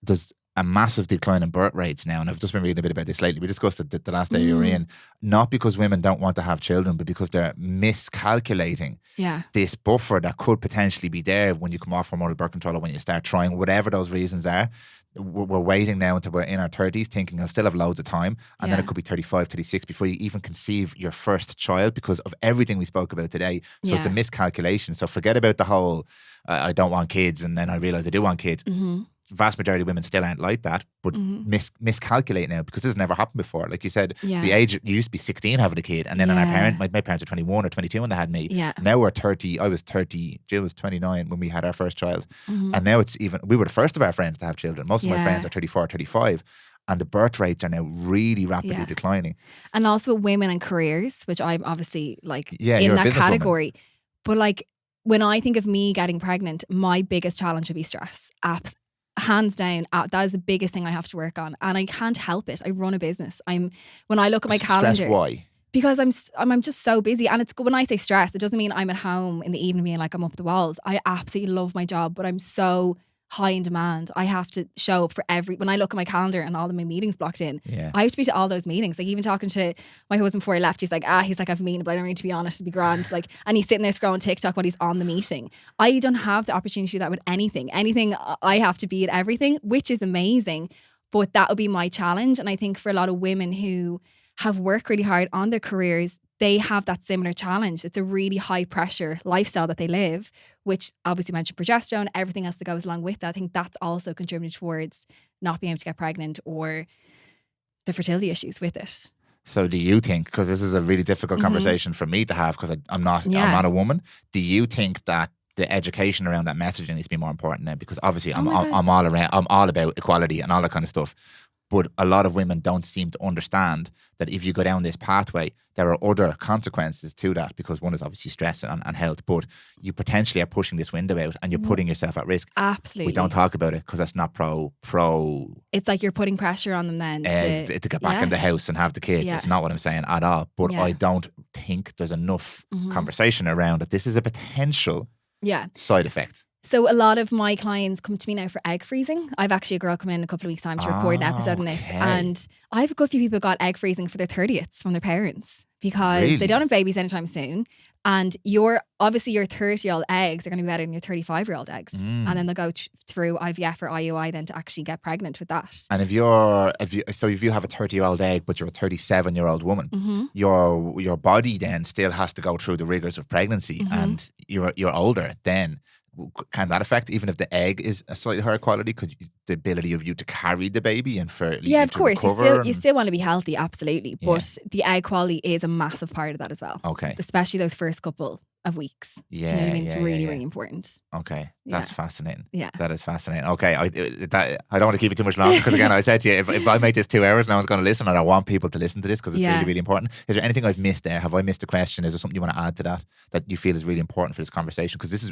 there's a massive decline in birth rates now. And I've just been reading a bit about this lately. We discussed it the last day you were in. Not because women don't want to have children, but because they're miscalculating Yeah. this buffer that could potentially be there when you come off hormonal birth control or when you start trying, whatever those reasons are. We're waiting now until we're in our 30s thinking I'll still have loads of time, and then Yeah. it could be 35, 36 before you even conceive your first child because of everything we spoke about today. So it's a Yeah. miscalculation. So forget about the whole I don't want kids and then I realize I do want kids. Mm-hmm. Vast majority of women still aren't like that, but miscalculate now because this has never happened before. Like you said, Yeah. the age you used to be 16 having a kid, and then Yeah. my parents were 21 or 22 when they had me. Yeah. Now we're 30. I was 30. Jill was 29 when we had our first child. Mhm. And now we were the first of our friends to have children. Most of my Yeah. friends are 34, 35. And the birth rates are now really rapidly Yeah. declining. And also women and careers, which I'm obviously like Yeah, in you're a that businesswoman. category. But like, when I think of me getting pregnant, my biggest challenge would be stress. Hands down, that is the biggest thing I have to work on, and I can't help it. I run a business. When I look at my calendar, Stress, why? because I'm just so busy, and it's when I say stress, it doesn't mean I'm at home in the evening being like I'm up the walls. I absolutely love my job, but I'm so high in demand. I have to show up for when I look at my calendar and all of my meetings blocked in. Yeah. I have to be to all those meetings. Like, even talking to my husband before he left, he's like, I've a meeting, but I don't need to be honest, to be grand. Like, and he's sitting there scrolling TikTok while he's on the meeting. I don't have the opportunity to do that with anything. I have to be at everything, which is amazing. But that would be my challenge. And I think for a lot of women who have worked really hard on their careers, they have that similar challenge. It's a really high pressure lifestyle that they live, which obviously mentioned progesterone, everything else that goes along with that. I think that's also contributing towards not being able to get pregnant or the fertility issues with it. So do you think, because this is a really difficult conversation for me to have because I'm not a woman, do you think that the education around that messaging needs to be more important now? Because obviously I'm all about equality and all that kind of stuff. But a lot of women don't seem to understand that if you go down this pathway, there are other consequences to that, because one is obviously stress and health, but you potentially are pushing this window out and you're putting yourself at risk. Absolutely. We don't talk about it because that's not pro. It's like you're putting pressure on them then to get back in the house and have the kids. Yeah. It's not what I'm saying at all. But Yeah. I don't think there's enough conversation around that this is a potential side effect. So a lot of my clients come to me now for egg freezing. I've actually a girl coming in a couple of weeks' time to record an episode on this. Okay. And I have a good few people who got egg freezing for their 30th from their parents because Really? they don't have babies anytime soon. And your 30-year-old eggs are going to be better than your 35-year-old eggs. And then they'll go through IVF or IUI then to actually get pregnant with that. And if you have a 30-year-old egg, but you're a 37-year-old woman, your body then still has to go through the rigors of pregnancy, and you're older then. Can that affect, even if the egg is a slightly higher quality, because the ability of you to carry the baby and for of course, you still want to be healthy, absolutely. But the egg quality is a massive part of that as well. Okay. Especially those first couple. of weeks. Yeah, Do you know what I mean? It's yeah, really, yeah. really important. Okay, that's fascinating. Yeah. That is fascinating. Okay, I don't want to keep it too much longer because again, I said to you, if I make this 2 hours, no one's going to listen, and I want people to listen to this because it's really, really important. Is there anything I've missed there? Have I missed a question? Is there something you want to add to that you feel is really important for this conversation? Because this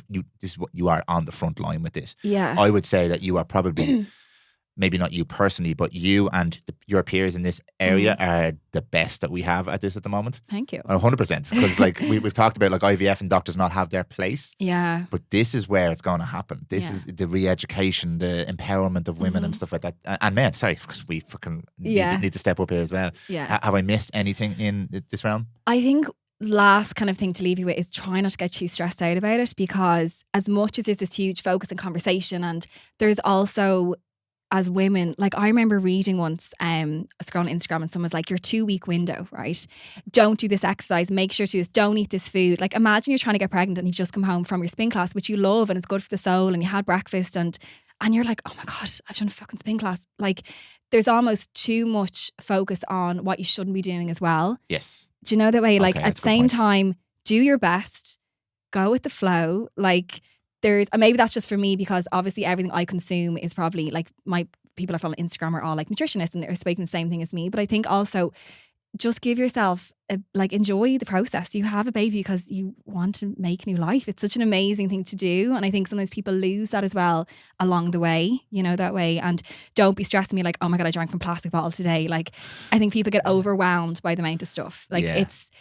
is what you are on the front line with this. Yeah. I would say that you are probably maybe not you personally, but you and your peers in this area are the best that we have at this at the moment. Thank you. 100%. Because like we've talked about like IVF and doctors not have their place. Yeah. But this is where it's going to happen. This is the re-education, the empowerment of women and stuff like that. And men, sorry, because we fucking need to step up here as well. Yeah. Have I missed anything in this realm? I think last kind of thing to leave you with is try not to get too stressed out about it, because as much as there's this huge focus and conversation, and there's also, as women, like I remember reading once, scrolling Instagram, and someone was like, your 2-week window, right? Don't do this exercise, make sure to do this, don't eat this food. Like imagine you're trying to get pregnant and you've just come home from your spin class, which you love and it's good for the soul, and you had breakfast and you're like, oh my God, I've done a fucking spin class. Like there's almost too much focus on what you shouldn't be doing as well. Yes. Do you know that way? Like Okay, at the same time, do your best, go with the flow. Like and maybe that's just for me, because obviously everything I consume is probably like my people I follow on Instagram are all like nutritionists and are speaking the same thing as me. But I think also just give yourself enjoy the process. You have a baby because you want to make new life. It's such an amazing thing to do. And I think sometimes people lose that as well along the way, that way. And don't be stressing me like, oh my God, I drank from plastic bottle today. Like I think people get overwhelmed by the amount of stuff. Like it's,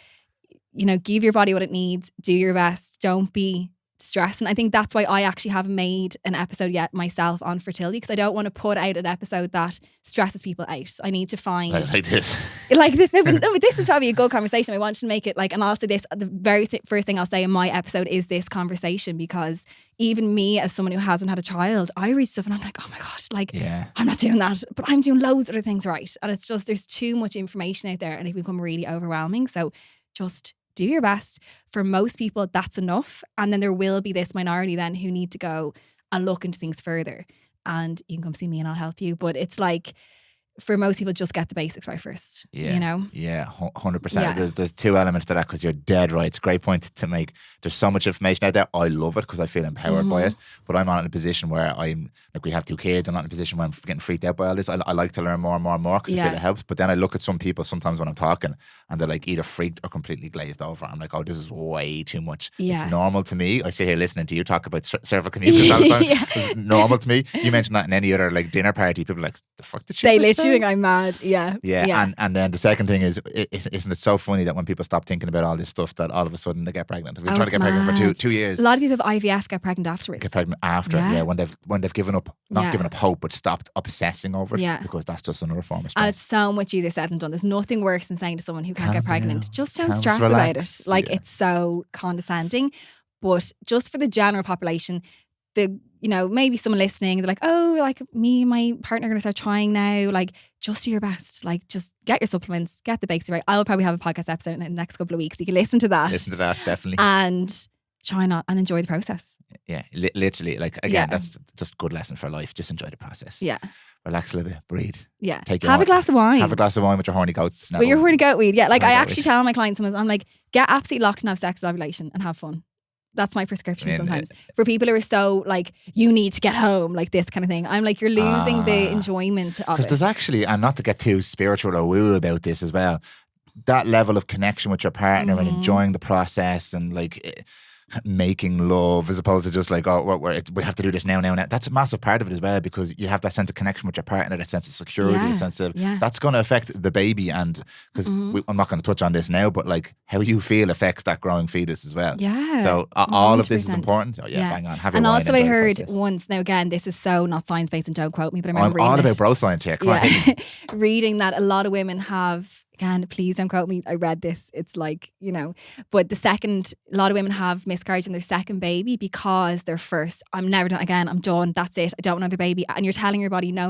give your body what it needs, do your best. Don't be stress. And I think that's why I actually haven't made an episode yet myself on fertility, because I don't want to put out an episode that stresses people out. I need to find like this. No, but this is probably a good conversation. I want to make it and also this, the very first thing I'll say in my episode is this conversation, because even me as someone who hasn't had a child, I read stuff and I'm like, oh my God, I'm not doing that, but I'm doing loads of other things right. And it's just, there's too much information out there and it become really overwhelming. So just do your best. For most people, that's enough. And then there will be this minority then who need to go and look into things further. And you can come see me and I'll help you. But it's like, for most people, just get the basics right first. Yeah. 100%. Yeah. There's 2 elements to that, because you're dead right. It's a great point to make. There's so much information out there. I love it because I feel empowered by it. But I'm not in a position where I'm like, we have 2 kids. I'm not in a position where I'm getting freaked out by all this. I like to learn more and more and more because I feel it helps. But then I look at some people sometimes when I'm talking and they're like either freaked or completely glazed over. I'm like, oh, this is way too much. Yeah. It's normal to me. I sit here listening to you talk about cervical mucus all the time. It's normal to me. You mentioned that in any other like dinner party, people are like, the fuck did she They just literally say? think I'm mad. Yeah. And then the second thing is, isn't it so funny that when people stop thinking about all this stuff, that all of a sudden they get pregnant? We've been trying to get pregnant for two years. A lot of people have IVF get pregnant afterwards. Get pregnant after, when they've given up, not given up hope, but stopped obsessing over it, because that's just another form of stress. And it's so much easier said than done. There's nothing worse than saying to someone who can't get pregnant, just don't stress about it. Like it's so condescending. But just for the general population, maybe someone listening, they're like, oh, like me and my partner are going to start trying now. Like, just do your best. Like, just get your supplements, get the basics right. I'll probably have a podcast episode in the next couple of weeks. You can listen to that. Listen to that, definitely. And try not and enjoy the process. Yeah, literally. Like, again, that's just a good lesson for life. Just enjoy the process. Yeah. Relax a little bit, breathe. Yeah. Have a glass of wine. Have a glass of wine with your horny goats. With your horny goat weed. Yeah. Like, I actually tell my clients sometimes, I'm like, get absolutely locked and have sex with ovulation and have fun. That's my prescription sometimes. For people who are so like, you need to get home, like this kind of thing. I'm like, you're losing the enjoyment of it. Because there's actually, and not to get too spiritual or woo about this as well, that level of connection with your partner and enjoying the process and like making love as opposed to just like, oh, we have to do this now. That's a massive part of it as well, because you have that sense of connection with your partner, that sense of security, a sense of that's going to affect the baby. And because I'm not going to touch on this now, but like how you feel affects that growing fetus as well. Yeah. So all of this is important. Oh yeah, bang on. Have your and wine, also I heard process. once, now again, this is so not science-based and don't quote me, but I remember I'm all reading about bro science here. Come on. Reading that a lot of women have, again, please don't quote me, I read this, it's like, but a lot of women have miscarriage in their second baby because their first, I'm never done again, I'm done, that's it, I don't want another baby. And you're telling your body, no.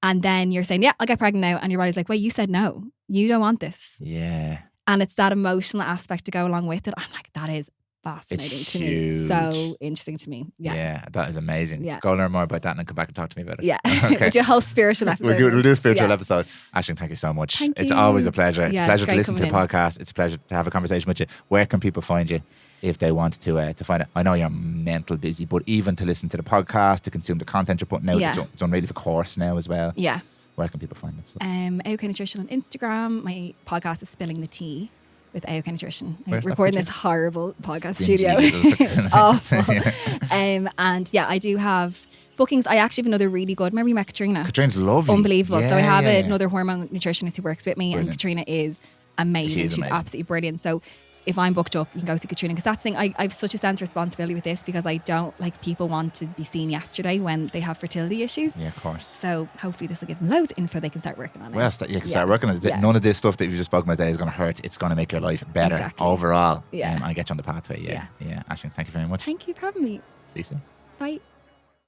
And then you're saying, yeah, I'll get pregnant now. And your body's like, wait, you said no, you don't want this. Yeah. And it's that emotional aspect to go along with it. I'm like, that is fascinating to me. So interesting to me. Yeah, that is amazing. Yeah. Go learn more about that and then come back and talk to me about it. Yeah. Okay. We'll do a whole spiritual episode. We'll do a spiritual episode. Aisling, thank you so much. Thank It's you. always a pleasure. It's Yeah, a pleasure it's to great listen to the coming podcast. It's a pleasure to have a conversation with you. Where can people find you if they want to find it? I know you're mental busy, but even to listen to the podcast, to consume the content you're putting out, it's unreal of course now as well. Yeah. Where can people find it? So. AOK Nutrition on Instagram. My podcast is Spilling the Tea with AOK Nutrition. I'm Where's that recording this produced? horrible podcast Dingy studio. little- It's awful. Yeah. And yeah, I do have bookings. I actually have another really good. Remember you met Katrina? Katrina's lovely. Unbelievable. So I Yeah, have yeah, yeah. another hormone nutritionist who works with me, Brilliant. and Katrina is amazing. She is She's amazing. absolutely brilliant. So if I'm booked up, you can go see Katrina, because that's the thing. I have such a sense of responsibility with this, because I don't like people want to be seen yesterday when they have fertility issues. Yeah, of course. So hopefully this will give them loads of info they can start working on it. Well, you can start working on it. Yeah. None of this stuff that you just spoken about today is going to hurt. It's going to make your life better Exactly. overall. Yeah. And get you on the pathway. Yeah. Aisling, thank you very much. Thank you for having me. See you soon. Bye.